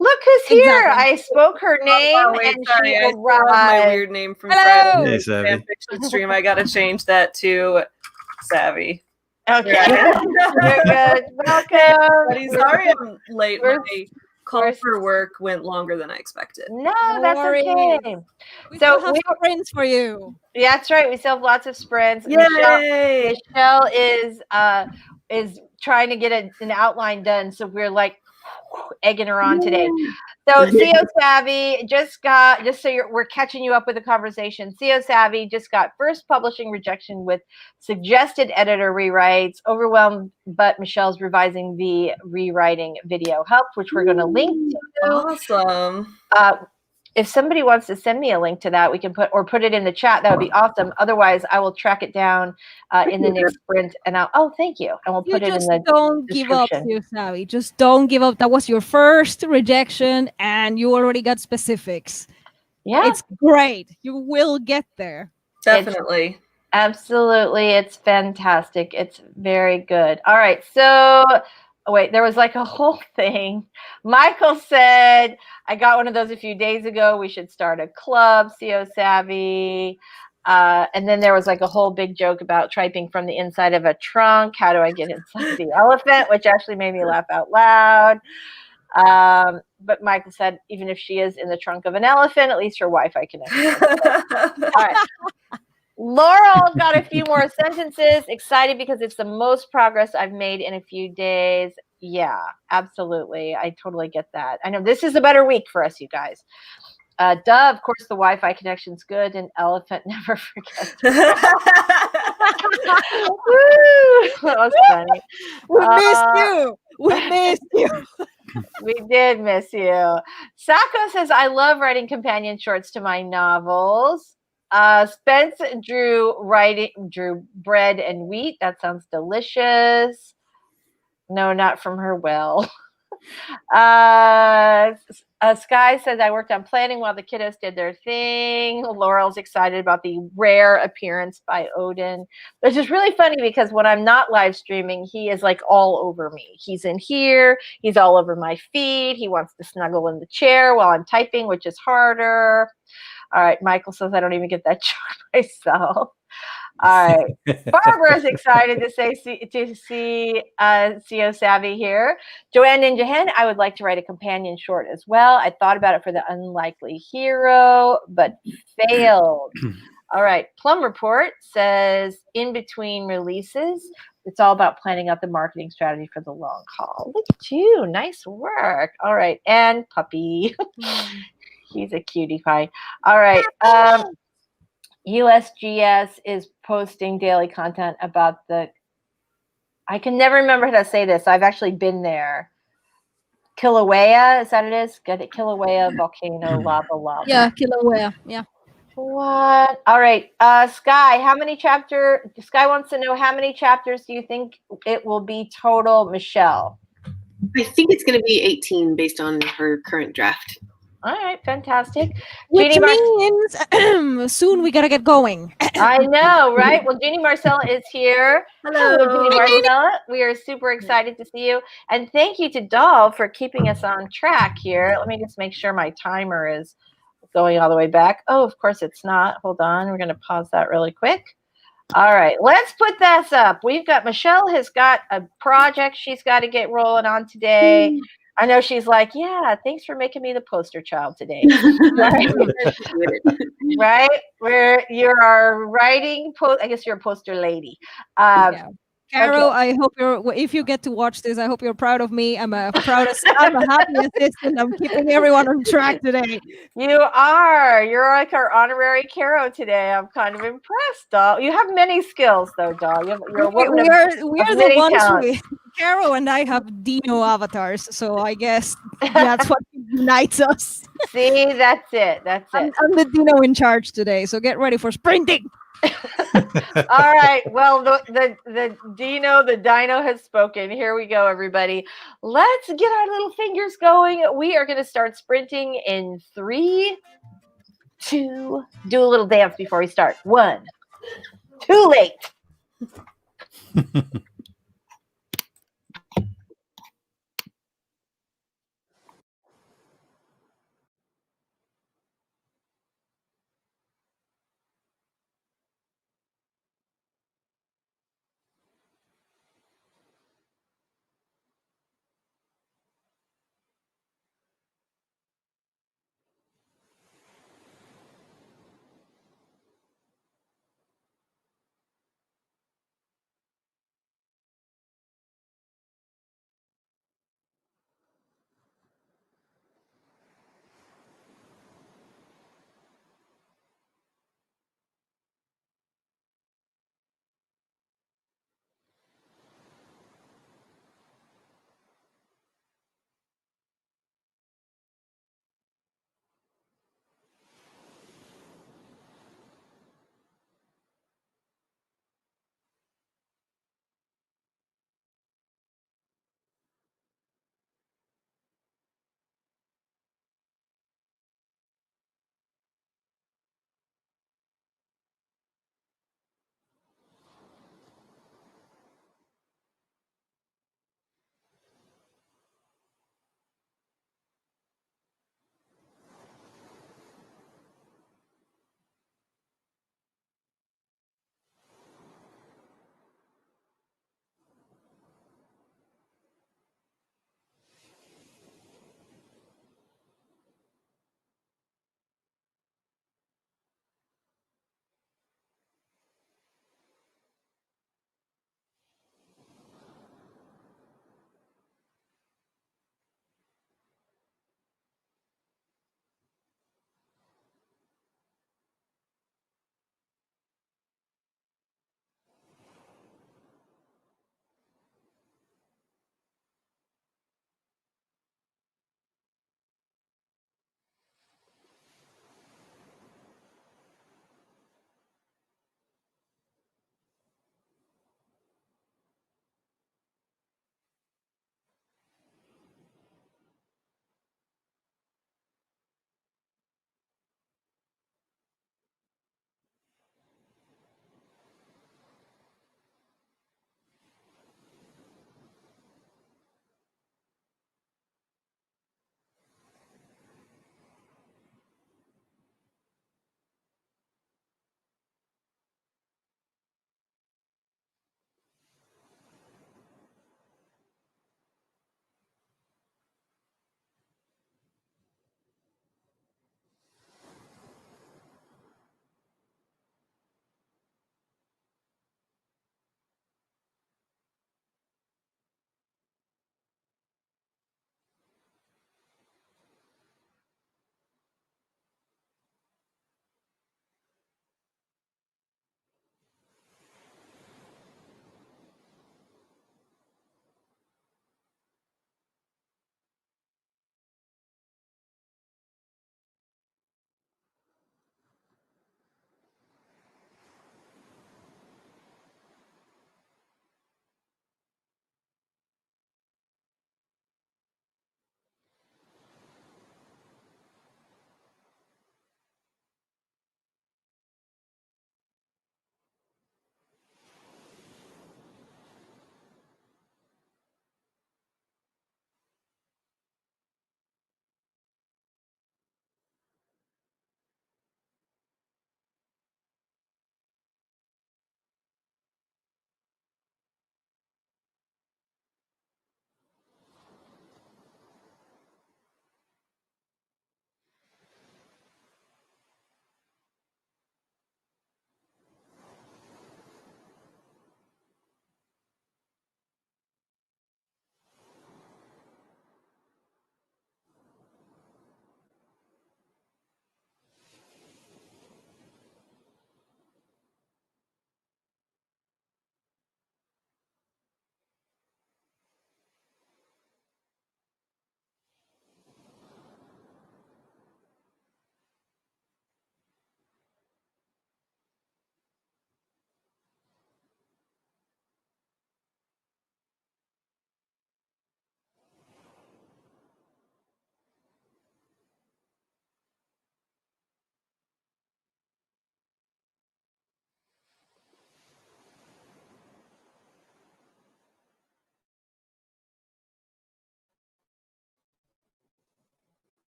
Speaker 1: look who's here!
Speaker 2: Exactly.
Speaker 1: I spoke her name,
Speaker 6: wait,
Speaker 1: and
Speaker 6: sorry,
Speaker 1: she
Speaker 6: I still have my weird name from
Speaker 2: Hello!
Speaker 3: Hey,
Speaker 6: Fred.
Speaker 3: Savvy.
Speaker 6: Fanfiction stream. I gotta change that to Savvy.
Speaker 1: Okay, you're good. Welcome.
Speaker 6: Buddy, sorry I'm late.
Speaker 1: We're-
Speaker 6: My call for work went longer than I expected.
Speaker 1: No,
Speaker 2: No
Speaker 1: that's
Speaker 2: worries.
Speaker 1: okay.
Speaker 2: We
Speaker 1: So
Speaker 2: still have sprints for you.
Speaker 1: Yeah, that's right. We still have lots of sprints.
Speaker 6: Yay!
Speaker 1: Michelle is trying to get an outline done, so we're like egging her on today. So CO Savvy we're catching you up with the conversation. CO Savvy just got first publishing rejection with suggested editor rewrites. Overwhelmed, but Michelle's revising the rewriting video help, which we're going to link to.
Speaker 6: Awesome.
Speaker 1: If somebody wants to send me a link to that, we can put it in the chat. That would be awesome. Otherwise, I will track it down in the next sprint, and thank you, and we'll put it in the
Speaker 2: don't give up,
Speaker 1: description.
Speaker 2: Savvy. Just don't give up. That was your first rejection, and you already got specifics.
Speaker 1: Yeah,
Speaker 2: It's great. You will get there.
Speaker 6: Definitely.
Speaker 1: absolutely. It's fantastic. It's very good. All right, so. Oh, wait, there was like a whole thing. Michael said, I got one of those a few days ago. We should start a club, CO Savvy. And then there was like a whole big joke about typing from the inside of a trunk. How do I get inside the elephant? Which actually made me laugh out loud. But Michael said, even if she is in the trunk of an elephant, at least her Wi-Fi connection. All right. Laurel got a few more sentences. Excited because it's the most progress I've made in a few days. Yeah, absolutely. I totally get that. I know this is a better week for us, you guys. Duh, of course, the Wi-Fi connection's good, and elephant never forgets. Woo! That was funny.
Speaker 2: We missed you. We missed you.
Speaker 1: We did miss you. Sako says, I love writing companion shorts to my novels. Spence drew bread and wheat. That sounds delicious. No, not from her well. Sky says, I worked on planning while the kiddos did their thing. Laurel's excited about the rare appearance by Odin. Which is really funny because when I'm not live streaming, he is like all over me. He's in here. He's all over my feet. He wants to snuggle in the chair while I'm typing, which is harder. All right. Michael says, I don't even get that joke myself. All right. Barbara's excited to see CO Savvy here. Joanne Ninja Hen, I would like to write a companion short as well. I thought about it for the unlikely hero, but failed. All right. Plum Report says, in between releases, it's all about planning out the marketing strategy for the long haul. Look at you. Nice work. All right. And Puppy. He's a cutie pie. All right. USGS is posting daily content about I can never remember how to say this. I've actually been there. Kilauea, is that it is? Get it? Kilauea volcano lava.
Speaker 2: Yeah, Kilauea. Yeah.
Speaker 1: What? All right. Sky, Sky wants to know how many chapters do you think it will be total, Michelle?
Speaker 4: I think it's going to be 18 based on her current draft.
Speaker 1: All right, fantastic.
Speaker 2: Which means soon we gotta get going.
Speaker 1: I know, right? Well, Jeannie Marcella is here. Hello, Jeannie Marcella. We are super excited to see you. And thank you to Doll for keeping us on track here. Let me just make sure my timer is going all the way back. Oh, of course it's not. Hold on. We're going to pause that really quick. All right, let's put this up. Michelle has got a project she's got to get rolling on today. I know she's like, yeah, thanks for making me the poster child today. Right? Where you're our writing I guess you're a poster lady.
Speaker 2: Carol,
Speaker 1: okay.
Speaker 2: I hope if you get to watch this, I hope you're proud of me. I'm a happy assistant. I'm keeping everyone on track today.
Speaker 1: You are. You're like our honorary Caro today. I'm kind of impressed, Doll. You have many skills, though, Doll. You're a woman
Speaker 2: we are
Speaker 1: of
Speaker 2: the ones
Speaker 1: talents.
Speaker 2: Caro and I have Dino avatars, so I guess that's what unites us.
Speaker 1: See, that's it.
Speaker 2: I'm the Dino in charge today, so get ready for sprinting.
Speaker 1: All right. Well, the Dino has spoken. Here we go, everybody. Let's get our little fingers going. We are going to start sprinting in 3, 2. Do a little dance before we start. 1. Too late.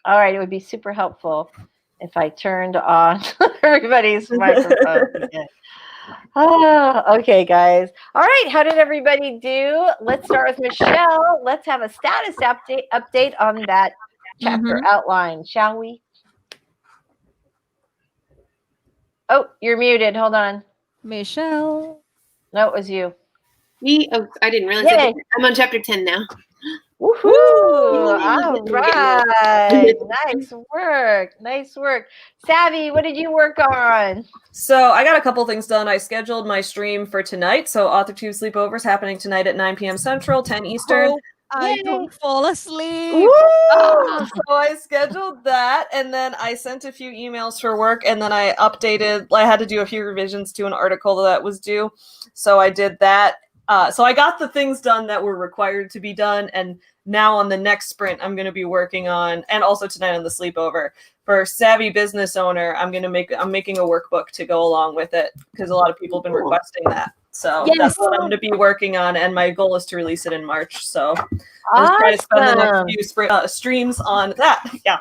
Speaker 1: All right, it would be super helpful if I turned on everybody's microphone again. Oh, okay, guys. All right, how did everybody do? Let's start with Michelle. Let's have a status update on that chapter outline, shall we? Oh, you're muted. Hold on.
Speaker 2: Michelle.
Speaker 1: No, it was you.
Speaker 4: Me? Oh, I didn't realize. I'm on chapter 10 now.
Speaker 1: Woohoo! All right. Nice work. Nice work. Savvy, what did you work on?
Speaker 6: So I got a couple things done. I scheduled my stream for tonight. So AUTHORTUBE Sleepovers happening tonight at 9 p.m. Central, 10 Eastern.
Speaker 2: Oh, I don't fall asleep.
Speaker 6: So I scheduled that, and then I sent a few emails for work, and then I updated. I had to do a few revisions to an article that was due. So I did that. So I got the things done that were required to be done, and now on the next sprint, I'm going to be working on, and also tonight on the sleepover, for Savvy Business Owner, I'm making a workbook to go along with it, because a lot of people have been requesting that. So that's what I'm going to be working on, and my goal is to release it in March. So I'm trying to spend the next few streams on that. Yeah.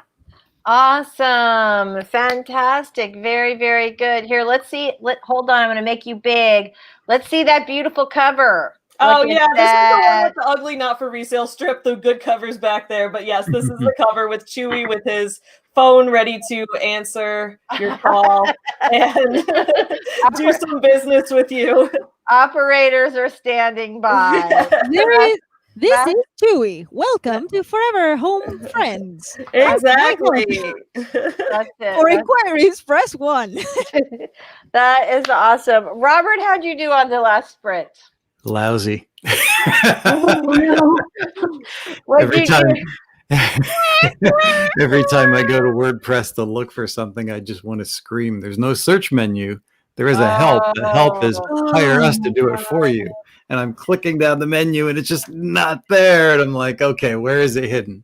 Speaker 1: Awesome. Fantastic. Very, very good. Here, let's see. Hold on. I'm going to make you big. Let's see that beautiful cover.
Speaker 6: Oh, yeah. This is the one with the ugly not for resale strip. The good cover's back there. But yes, this is the cover with Chewy with his phone ready to answer your call and do some business with you.
Speaker 1: Operators are standing by.
Speaker 2: This is Chewy. Welcome to Forever Home Friends.
Speaker 6: Exactly.
Speaker 1: That's it.
Speaker 2: For inquiries, press 1.
Speaker 1: That is awesome. Robert, how'd you do on the last sprint?
Speaker 3: Lousy.
Speaker 1: Every
Speaker 3: time I go to WordPress to look for something, I just want to scream. There's no search menu. There is a help. The help is hire us to do it for you. And I'm clicking down the menu and it's just not there. And I'm like, okay, where is it hidden?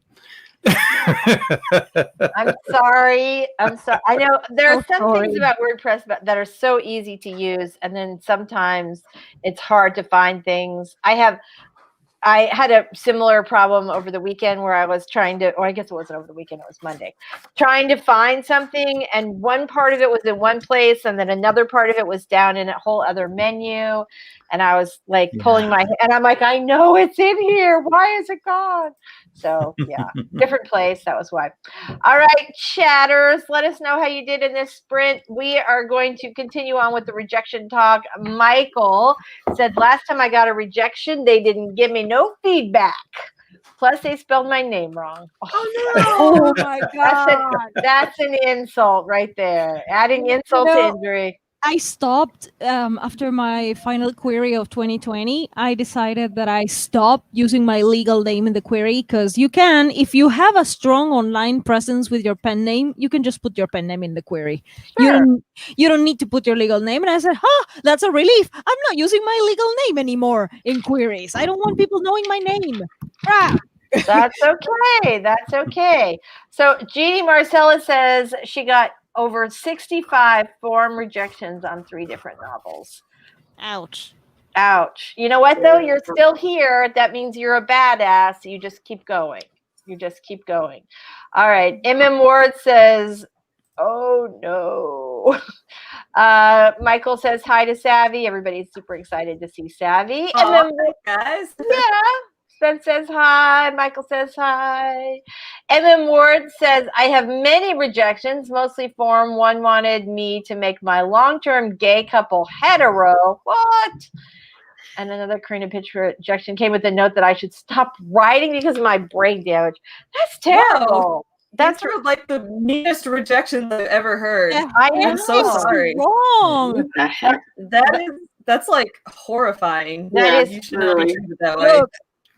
Speaker 1: I'm sorry. I know there are some things about WordPress that are so easy to use, and then sometimes it's hard to find things. I had a similar problem over the weekend where I was trying to, or I guess it wasn't over the weekend, it was Monday, trying to find something, and one part of it was in one place, and then another part of it was down in a whole other menu, and I was like pulling my, and I'm like, I know it's in here. Why is it gone? So yeah, different place. That was why. All right, chatters, let us know how you did in this sprint. We are going to continue on with the rejection talk. Michael said, last time I got a rejection, they didn't give me no feedback. Plus, they spelled my name wrong.
Speaker 2: Oh, no. Oh, my God.
Speaker 1: That's an insult right there. Adding insult to injury.
Speaker 2: I stopped after my final query of 2020. I decided that I stopped using my legal name in the query, because you can, if you have a strong online presence with your pen name, you can just put your pen name in the query. Sure. You don't need to put your legal name. And I said, that's a relief. I'm not using my legal name anymore in queries. I don't want people knowing my name.
Speaker 1: That's okay. That's okay. So Jeannie Marcella says she got over 65 form rejections on 3 different novels.
Speaker 2: Ouch.
Speaker 1: Ouch. You know what, though? You're still here. That means you're a badass. You just keep going. You just keep going. All right. M.M. Ward says, oh, no. Michael says hi to Savvy. Everybody's super excited to see Savvy.
Speaker 6: Oh, guys.
Speaker 1: Yeah. Ben says hi. Michael says hi. M.M. Ward says, I have many rejections, mostly form. One wanted me to make my long-term gay couple hetero. What? And another Karina pitch rejection came with a note that I should stop writing because of my brain damage. That's terrible.
Speaker 6: Whoa. That's like the meanest rejections I've ever heard.
Speaker 2: Yeah,
Speaker 6: I'm so sorry.
Speaker 2: Wrong.
Speaker 6: That's like horrifying.
Speaker 1: That is
Speaker 6: you should not be treated that way.
Speaker 2: Look,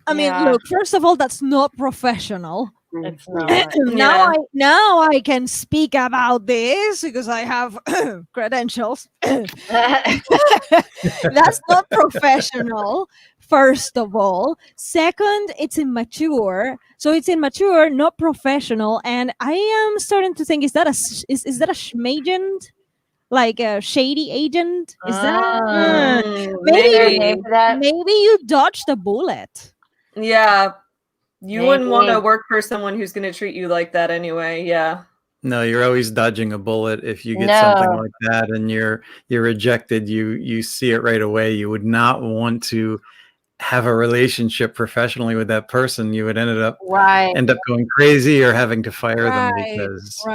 Speaker 2: I mean, look, first of all, that's not professional.
Speaker 1: It's not.
Speaker 2: Now I can speak about this because I have credentials. That's not professional, first of all. Second, it's immature. So it's immature, not professional. And I am starting to think, is that a schmagent? Like a shady agent? Is that maybe you dodged a bullet?
Speaker 6: Yeah, You wouldn't want to work for someone who's going to treat you like that anyway. Yeah.
Speaker 3: No, you're always dodging a bullet. If you get something like that and you're rejected, you see it right away. You would not want to have a relationship professionally with that person. You would end up going crazy or having to fire them because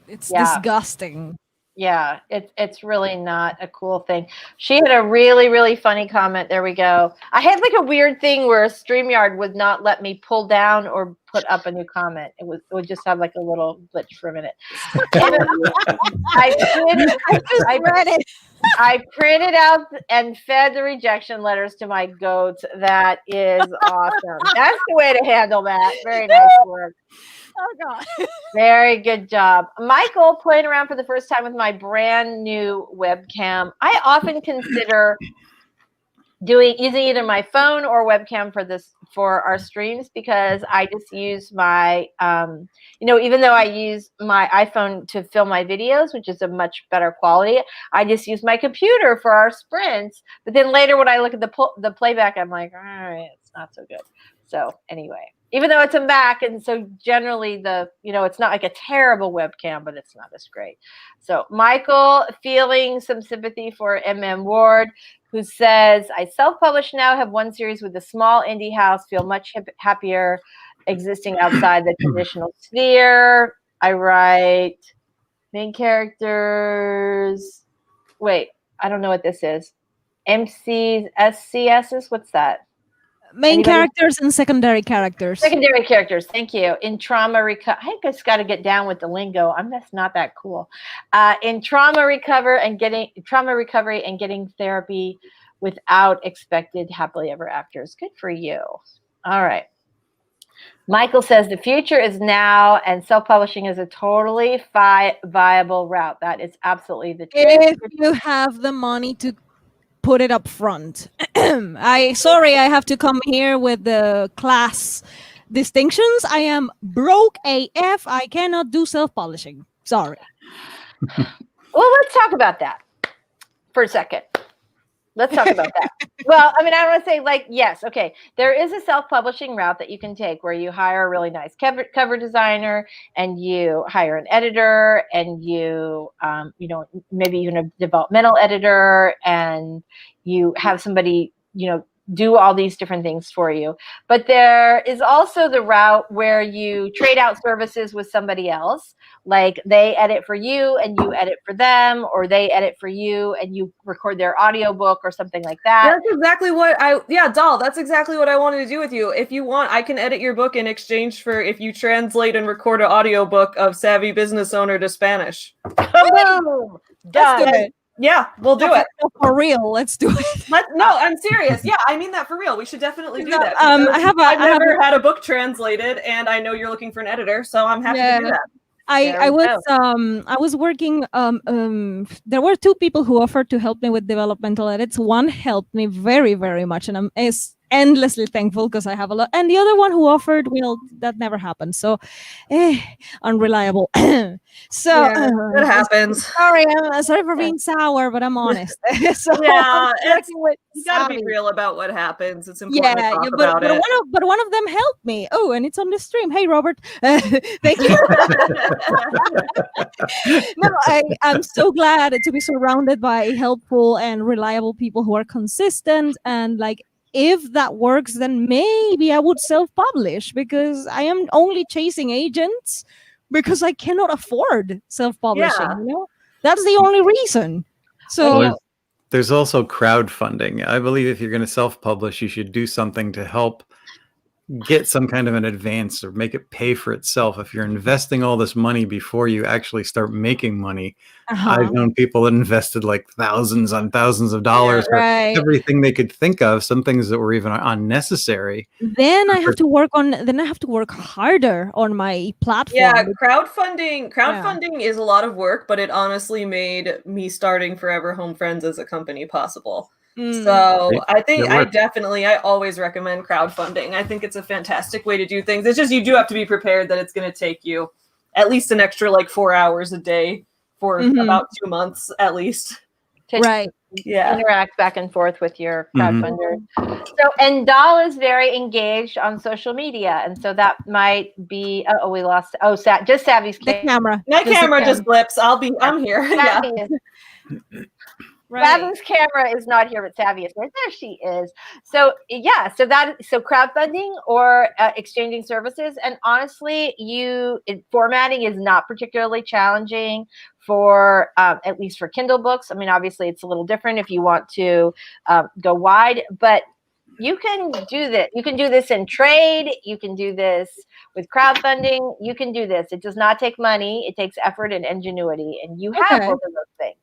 Speaker 2: it's disgusting.
Speaker 1: Yeah, it's really not a cool thing. She had a really, really funny comment. There we go. I had like a weird thing where StreamYard would not let me pull down or put up a new comment. It would just have like a little glitch for a minute. I printed out and fed the rejection letters to my goats. That is awesome. That's the way to handle that. Very nice work.
Speaker 2: Oh God.
Speaker 1: Very good job. Michael, playing around for the first time with my brand new webcam. I often consider using either my phone or webcam for our streams, because I just use my even though I use my iPhone to film my videos, which is a much better quality, I just use my computer for our sprints. But then later when I look at the playback, I'm like, all right, it's not so good. So anyway, even though it's a Mac, and so generally it's not like a terrible webcam, but it's not as great. So Michael, feeling some sympathy for MM Ward, who says, I self-publish now, have one series with a small indie house, feel much happier existing outside the traditional sphere. I write main characters. Wait, I don't know what this is. MCs, SCSs, what's that?
Speaker 2: Main characters and secondary characters.
Speaker 1: Secondary characters, thank you. In trauma recovery, I just got to get down with the lingo. I'm just not that cool. In trauma recovery and getting therapy without expected happily ever afters. Good for you. All right. Michael says the future is now, and self-publishing is a totally viable route. That is absolutely the truth.
Speaker 2: If you have the money to put it up front. I have to come here with the class distinctions. I am broke AF. I cannot do self-publishing. Sorry.
Speaker 1: Well, let's talk about that for a second. Let's talk about that. Well, I mean, I want to say, like, yes, okay. There is a self-publishing route that you can take where you hire a really nice cover designer, and you hire an editor, and you, maybe even a developmental editor, and you have somebody, do all these different things for you. But there is also the route where you trade out services with somebody else. Like they edit for you and you edit for them, or they edit for you and you record their audiobook or something like that.
Speaker 6: That's exactly what Doll, that's exactly what I wanted to do with you. If you want, I can edit your book in exchange for if you translate and record an audiobook of Savvy Business Owner to Spanish.
Speaker 1: Boom! Done.
Speaker 6: Yeah, we'll do it.
Speaker 2: For real, let's do it.
Speaker 6: No, I'm serious. Yeah, I mean that for real. We should definitely do that.
Speaker 2: I've
Speaker 6: never had a book translated, and I know you're looking for an editor, so I'm happy to do that.
Speaker 2: I was working. There were two people who offered to help me with developmental edits. One helped me very, very much, and I'm endlessly thankful because I have a lot. And the other one who offered, well, that never happened. So, unreliable. So
Speaker 6: it happens.
Speaker 2: Sorry, I'm sorry for being sour, but I'm honest. So
Speaker 6: you gotta be real about what happens. It's important to talk about it.
Speaker 2: But one of them helped me. Oh, and it's on the stream. Hey, Robert. Thank you. No, I'm so glad to be surrounded by helpful and reliable people who are consistent, and like, if that works, then maybe I would self-publish, because I am only chasing agents because I cannot afford self-publishing. That's the only reason. So
Speaker 3: there's also crowdfunding. I believe if you're going to self-publish, you should do something to help get some kind of an advance or make it pay for itself. If you're investing all this money before you actually start making money, I've known people that invested like thousands on thousands of dollars for everything they could think of, some things that were even unnecessary.
Speaker 2: Then I have to work harder on my platform.
Speaker 6: Yeah, crowdfunding is a lot of work, but it honestly made me starting Forever Home Friends as a company possible. So I always recommend crowdfunding. I think it's a fantastic way to do things. It's just, you do have to be prepared that it's going to take you at least an extra like 4 hours a day for about 2 months at least.
Speaker 1: Right. interact back and forth with your
Speaker 3: Mhm.
Speaker 1: crowdfunder. So, and Doll is very engaged on social media, and so that might be. Oh, we lost. Oh, just Savvy's
Speaker 2: The camera.
Speaker 6: My
Speaker 2: Just the
Speaker 6: camera just
Speaker 2: cam.
Speaker 6: blips. I'm here. Yeah.
Speaker 1: Savvy is
Speaker 2: Right.
Speaker 1: Savvy's camera is not here, but Savvy is there. There she is. So yeah, so crowdfunding or exchanging services, and honestly, formatting is not particularly challenging for at least for Kindle books. I mean, obviously, it's a little different if you want to go wide, but you can do this. You can do this in trade. You can do this with crowdfunding. You can do this. It does not take money. It takes effort and ingenuity, and you have both of those things.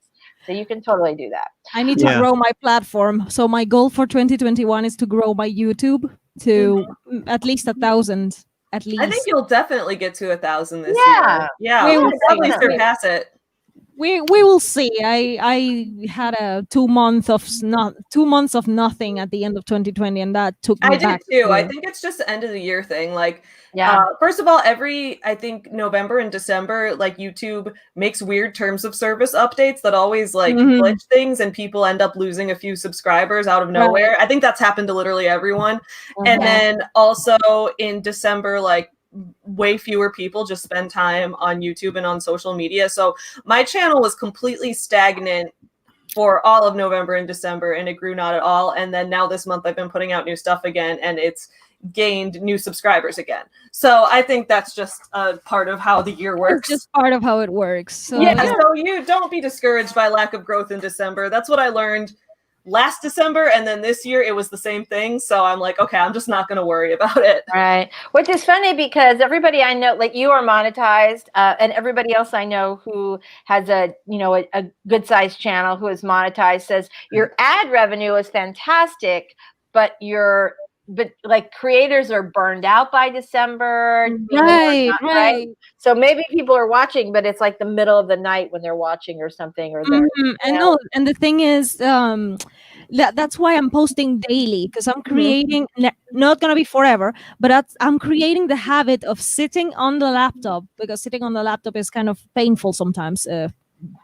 Speaker 1: So you can totally do that.
Speaker 2: I need to grow my platform. So my goal for 2021 is to grow my YouTube to at least 1,000. At least.
Speaker 6: I think you'll definitely get to 1,000 this year. Yeah,
Speaker 2: we
Speaker 6: we'll
Speaker 2: will
Speaker 6: probably
Speaker 2: see.
Speaker 6: surpass it.
Speaker 2: We will see. I had a 2 months of nothing at the end of 2020, and that took me back.
Speaker 6: I did too. I think it's just the end of the year thing. Like,
Speaker 1: yeah.
Speaker 6: First of all, I think November and December, like YouTube makes weird terms of service updates that always like glitch things, and people end up losing a few subscribers out of nowhere. I think that's happened to literally everyone. And then also in December, like, way fewer people just spend time on YouTube and on social media. So my channel was completely stagnant for all of November and December, and it grew not at all. And then now this month I've been putting out new stuff again, and it's gained new subscribers again. So I think that's just a part of how the year works.
Speaker 2: It's just part of how it works. So,
Speaker 6: so you don't be discouraged by lack of growth in December. That's what I learned last December, and then this year it was the same thing. So I'm like, okay, I'm just not going to worry about it.
Speaker 1: Right. Which is funny because everybody I know, like you are monetized, and everybody else I know who has a good sized channel who is monetized says your ad revenue is fantastic, but like creators are burned out by December.
Speaker 2: Right.
Speaker 1: So maybe people are watching, but it's like the middle of the night when they're watching or something. Or
Speaker 2: and the thing is, that's why I'm posting daily, because I'm creating, not gonna be forever, but I'm creating the habit of sitting on the laptop, because sitting on the laptop is kind of painful sometimes.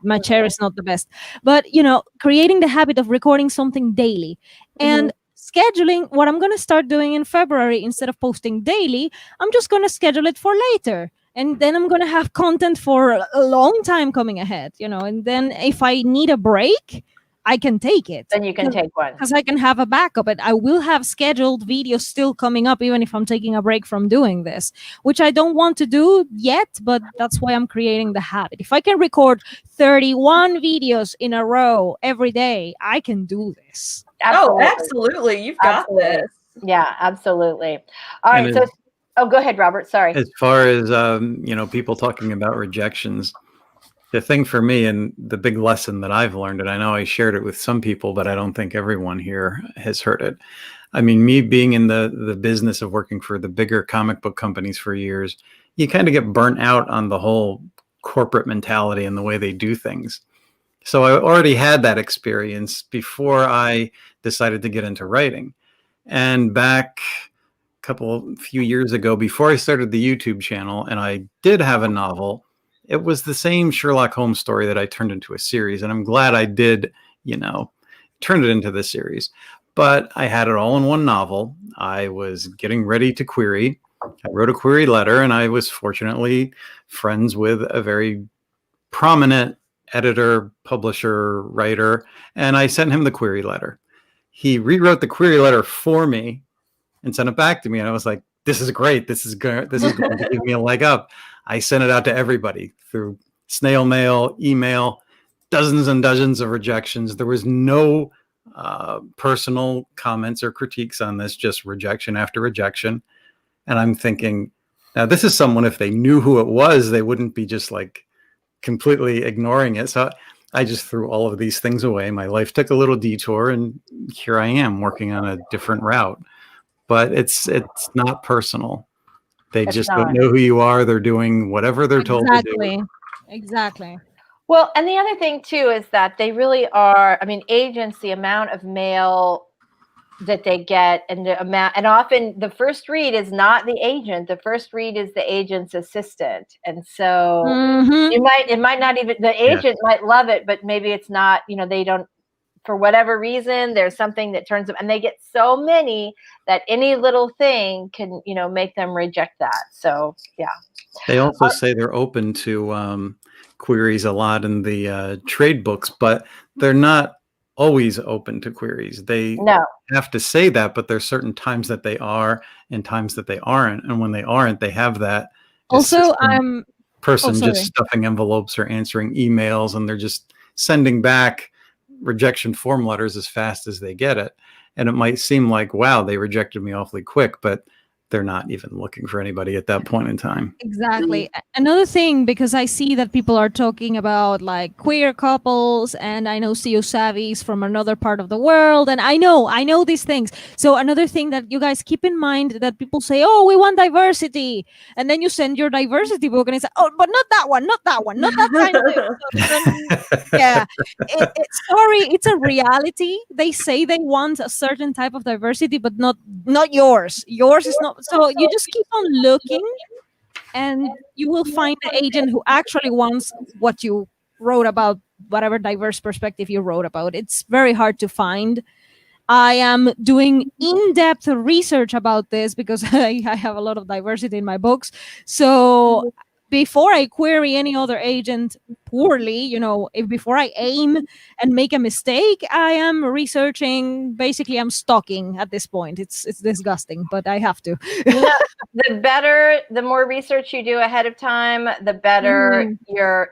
Speaker 2: My chair is not the best, but creating the habit of recording something daily and scheduling. What I'm going to start doing in February, instead of posting daily, I'm just going to schedule it for later. And then I'm going to have content for a long time coming ahead, and then if I need a break, I can take it.
Speaker 1: Then you can take one.
Speaker 2: Because I can have a backup, and I will have scheduled videos still coming up, even if I'm taking a break from doing this, which I don't want to do yet, but that's why I'm creating the habit. If I can record 31 videos in a row every day, I can do this.
Speaker 1: Absolutely.
Speaker 6: Oh, absolutely. You've got this.
Speaker 1: Yeah, absolutely. All right. So, go ahead, Robert. Sorry.
Speaker 3: As far as, people talking about rejections, the thing for me, and the big lesson that I've learned, and I know I shared it with some people, but I don't think everyone here has heard it. I mean, me being in the business of working for the bigger comic book companies for years, you kind of get burnt out on the whole corporate mentality and the way they do things. So I already had that experience before I decided to get into writing. And back a few years ago, before I started the YouTube channel, and I did have a novel, it was the same Sherlock Holmes story that I turned into a series. And I'm glad I did, turn it into this series. But I had it all in one novel. I was getting ready to query. I wrote a query letter, and I was fortunately friends with a very prominent editor, publisher, writer, and I sent him the query letter. He rewrote the query letter for me and sent it back to me, and I was like, this is great. This is going to give me a leg up. I sent it out to everybody through snail mail, email, dozens and dozens of rejections. There was no personal comments or critiques on this, just rejection after rejection. And I'm thinking, now this is someone, if they knew who it was, they wouldn't be just like completely ignoring it. So I just threw all of these things away. My life took a little detour, and here I am working on a different route. But it's not personal. They just don't know who you are. They're doing whatever they're told to do.
Speaker 2: Exactly.
Speaker 1: Well, and the other thing too is that they really are. I mean, agents, the amount of mail that they get, and the amount, and often the first read is not the agent. The first read is the agent's assistant, and so it might not even, the agent might love it, but maybe it's not. They don't for whatever reason, there's something that turns them, and they get so many that any little thing can, make them reject that. So yeah.
Speaker 3: They also say they're open to queries a lot in the trade books, but they're not always open to queries. They have to say that, but there's certain times that they are and times that they aren't. And when they aren't, they have that
Speaker 2: Also,
Speaker 3: person just stuffing envelopes or answering emails, and they're just sending back rejection form letters as fast as they get it. And it might seem like, wow, they rejected me awfully quick, but they're not even looking for anybody at that point in time.
Speaker 2: Exactly. Another thing, because I see that people are talking about like queer couples, and I know SAVY'S from another part of the world, and I know these things. So another thing that you guys keep in mind, that people say, oh, we want diversity, and then you send your diversity book and it's like, oh, but not that one, not that kind of thing. So then, sorry, it's a reality. They say they want a certain type of diversity, but not yours. Yours is not. So you just keep on looking, and you will find the agent who actually wants what you wrote about, whatever diverse perspective you wrote about. It's very hard to find. I am doing in-depth research about this because I have a lot of diversity in my books. So before I query any other agent poorly, before I aim and make a mistake, I am researching. Basically, I'm stalking at this point. It's disgusting, but I have to.
Speaker 1: The more research you do ahead of time, the better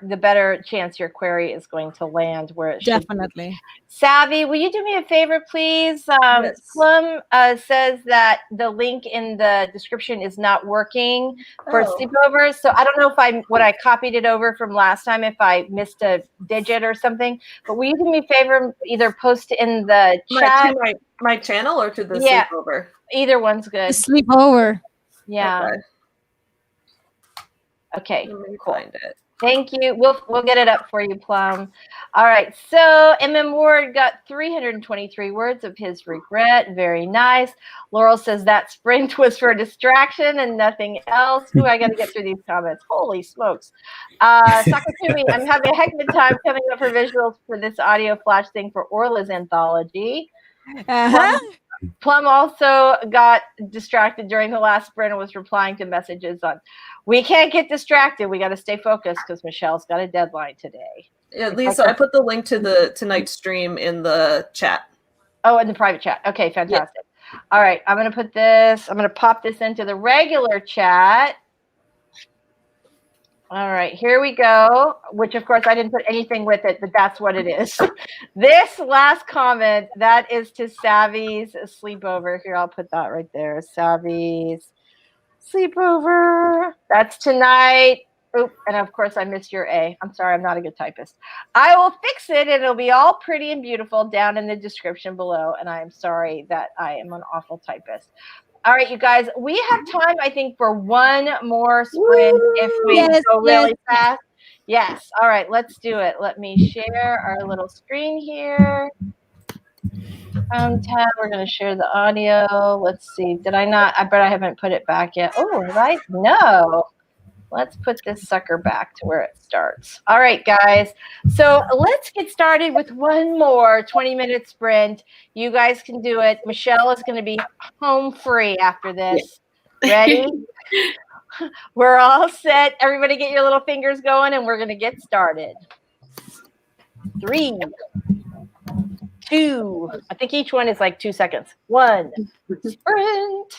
Speaker 1: the better chance your query is going to land where it should.
Speaker 2: Definitely.
Speaker 1: Savvy, will you do me a favor, please?
Speaker 6: Yes.
Speaker 1: Plum says that the link in the description is not working for sleepovers. So I don't know if what I copied it over from last time, if I missed a digit or something. But will you do me a favor, either post in the chat,
Speaker 6: my channel, or to the sleepover?
Speaker 1: Either one's good.
Speaker 2: Sleepover.
Speaker 1: Yeah. Okay.
Speaker 6: Let me
Speaker 1: cool.
Speaker 6: find it.
Speaker 1: Thank you. We'll get it up for you, Plum. All right. So MM Ward got 323 words of his regret. Very nice. Laurel says that sprint was for distraction and nothing else. Ooh, I got to get through these comments. Holy smokes. Sakatumi, I'm having a heck of a time coming up for visuals for this audio flash thing for Orla's anthology. Plum also got distracted during the last sprint and was replying to messages on, we can't get distracted. We got to stay focused because Michelle's got a deadline today.
Speaker 6: Yeah, Lisa, I put the link to tonight's stream in the chat.
Speaker 1: Oh, in the private chat. Okay, fantastic. Yeah. All right, I'm going to pop this into the regular chat. All right, here we go, which of course I didn't put anything with it, but that's what it is. This last comment, that is to Savy's sleepover. Here, I'll put that right there. Savy's sleepover. That's tonight. Oop, and of course I missed your A. I'm sorry, I'm not a good typist. I will fix it, and it'll be all pretty and beautiful down in the description below, and I am sorry that I am an awful typist. All right, you guys, we have time, I think, for one more sprint if we go really fast. Yes. All right, let's do it. Let me share our little screen here. Tab, we're going to share the audio. Let's see. Did I not? I bet I haven't put it back yet. Oh, right. No. Let's put this sucker back to where it starts. All right, guys. So let's get started with one more 20-minute sprint. You guys can do it. Michelle is going to be home free after this. Ready? We're all set. Everybody get your little fingers going, and we're going to get started. 3, 2. I think each one is like 2 seconds. 1. Sprint.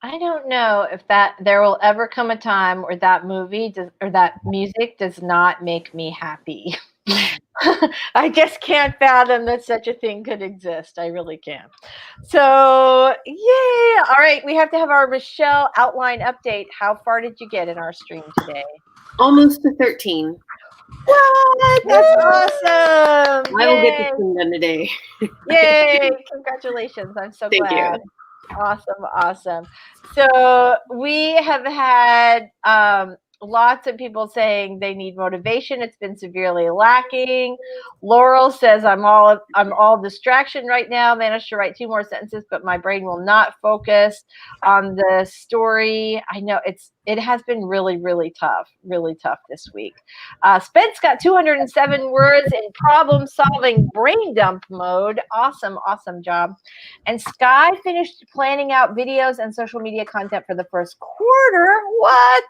Speaker 1: I don't know if there will ever come a time where that movie or that music does not make me happy. I just can't fathom that such a thing could exist. I really can't. So, yay! All right, we have to have our Michelle outline update. How far did you get in our stream today?
Speaker 4: Almost to 13.
Speaker 1: What? That's awesome!
Speaker 4: I will get this thing done today.
Speaker 1: Yay! Congratulations! I'm so
Speaker 4: Thank
Speaker 1: glad.
Speaker 4: you.
Speaker 1: Awesome. So we have had lots of people saying they need motivation. It's been severely lacking. Laurel says I'm all distraction right now. Managed to write 2 more sentences, but my brain will not focus on the story. I know it has been really tough this week. Spence got 207 words in problem solving brain dump mode. Awesome job. And Sky finished planning out videos and social media content for the first quarter. What?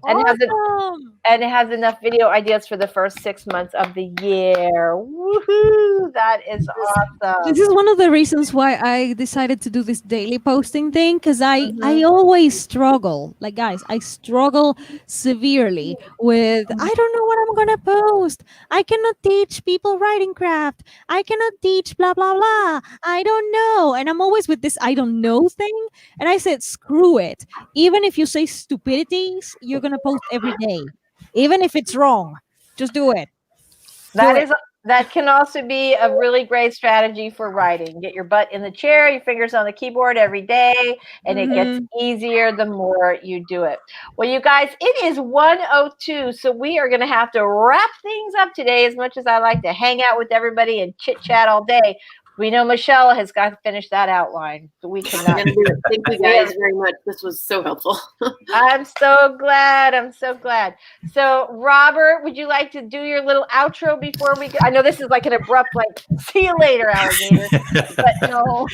Speaker 1: And it has enough video ideas for the first 6 months of the year. Woohoo! That is awesome.
Speaker 2: This is one of the reasons why I decided to do this daily posting thing, because I always struggle. Like, guys, I struggle severely with, I don't know what I'm going to post. I cannot teach people writing craft. I cannot teach blah, blah, blah. I don't know. And I'm always with this I don't know thing. And I said, screw it. Even if you say stupidities, you're going to post every day. Even if it's wrong, just do it.
Speaker 1: That can also be a really great strategy for writing. Get your butt in the chair, your fingers on the keyboard every day, and it gets easier the more you do it. Well, you guys, it is 1:02, so we are going to have to wrap things up today. As much as I like to hang out with everybody and chit-chat all day, we know Michelle has got to finish that outline. So we cannot do it.
Speaker 4: Thank you guys very much. This was so helpful.
Speaker 1: I'm so glad. So, Robert, would you like to do your little outro before we go? I know this is like an abrupt, like, see you later, alligator. But no.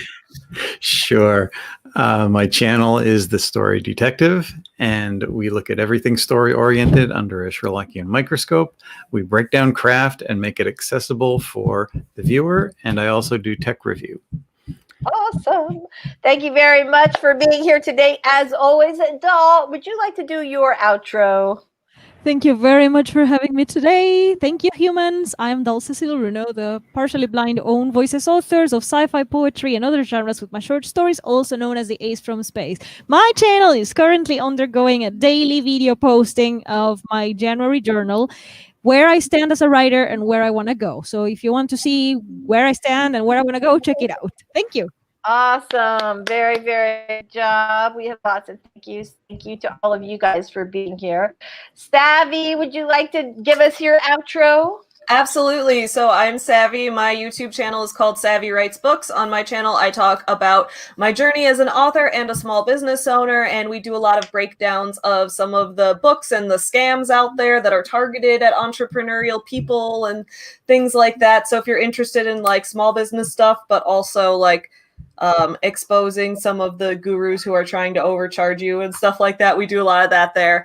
Speaker 3: Sure. My channel is The Story Detective, and we look at everything story-oriented under a Sherlockian microscope. We break down craft and make it accessible for the viewer, and I also do tech review.
Speaker 1: Awesome. Thank you very much for being here today. As always, Doll, would you like to do your outro?
Speaker 2: Thank you very much for having me today. Thank you, humans. I'm Books Cecil Runo, the partially blind own voices authors of sci-fi, poetry, and other genres with my short stories, also known as the Ace from Space. My channel is currently undergoing a daily video posting of my January journal, where I stand as a writer and where I want to go. So if you want to see where I stand and where I want to go, check it out. Thank you.
Speaker 1: Awesome. Very good job. We have lots of thank yous. Thank you to all of you guys for being here. Savvy, would you like to give us your outro?
Speaker 6: Absolutely. So I'm Savvy. My YouTube channel is called Savvy Writes Books. On my channel, I talk about my journey as an author and a small business owner, and we do a lot of breakdowns of some of the books and the scams out there that are targeted at entrepreneurial people and things like that. So if you're interested in like small business stuff, but also like exposing some of the gurus who are trying to overcharge you and stuff like that, we do a lot of that there.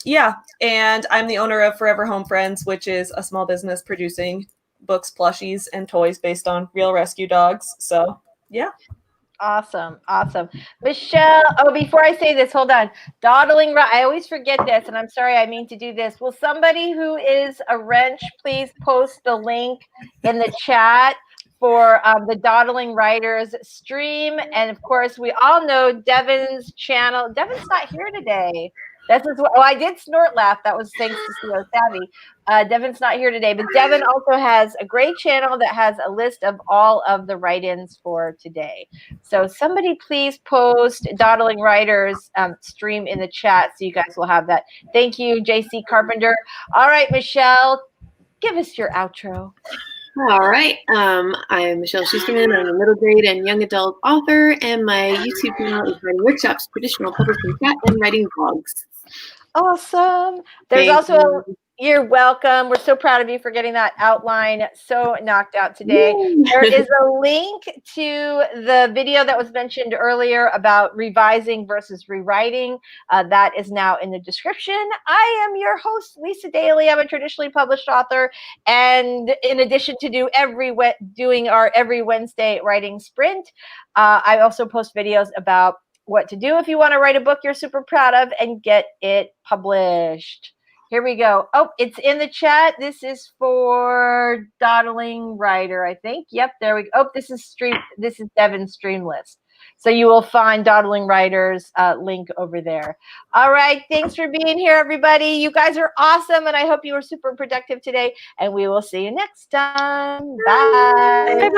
Speaker 6: Yeah, and I'm the owner of Forever Home Friends, which is a small business producing books, plushies, and toys based on real rescue dogs. So, yeah.
Speaker 1: Awesome. Michelle, before I say this, hold on. Dawdling, I always forget this, and I'm sorry, I mean to do this. Will somebody who is a wrench please post the link in the chat for the Dawdling Writers stream? And of course, we all know Devin's channel. Devin's not here today. I did snort laugh. That was thanks to CO Savvy. Devin's not here today, but Devin also has a great channel that has a list of all of the write-ins for today. So somebody please post Dawdling Writers stream in the chat so you guys will have that. Thank you, JC Carpenter. All right, Michelle, give us your outro.
Speaker 4: All right. I'm Michelle Schusterman. I'm a middle grade and young adult author, and my YouTube channel is Writing Workshops, Traditional Publishing Chat, and Writing Vlogs.
Speaker 1: Awesome. There's also You're welcome. We're so proud of you for getting that outline so knocked out today. There is a link to the video that was mentioned earlier about revising versus rewriting. That is now in the description. I am your host, Lisa Daly. I'm a traditionally published author. And in addition to doing our every Wednesday writing sprint, I also post videos about what to do if you want to write a book you're super proud of and get it published. Here we go. Oh, it's in the chat. This is for Dawdling Writer, I think. Yep, there we go. Oh, this is Devin's stream list. So you will find Dawdling Writer's link over there. All right, thanks for being here, everybody. You guys are awesome, and I hope you were super productive today. And we will see you next time. Bye.
Speaker 2: Bye-bye.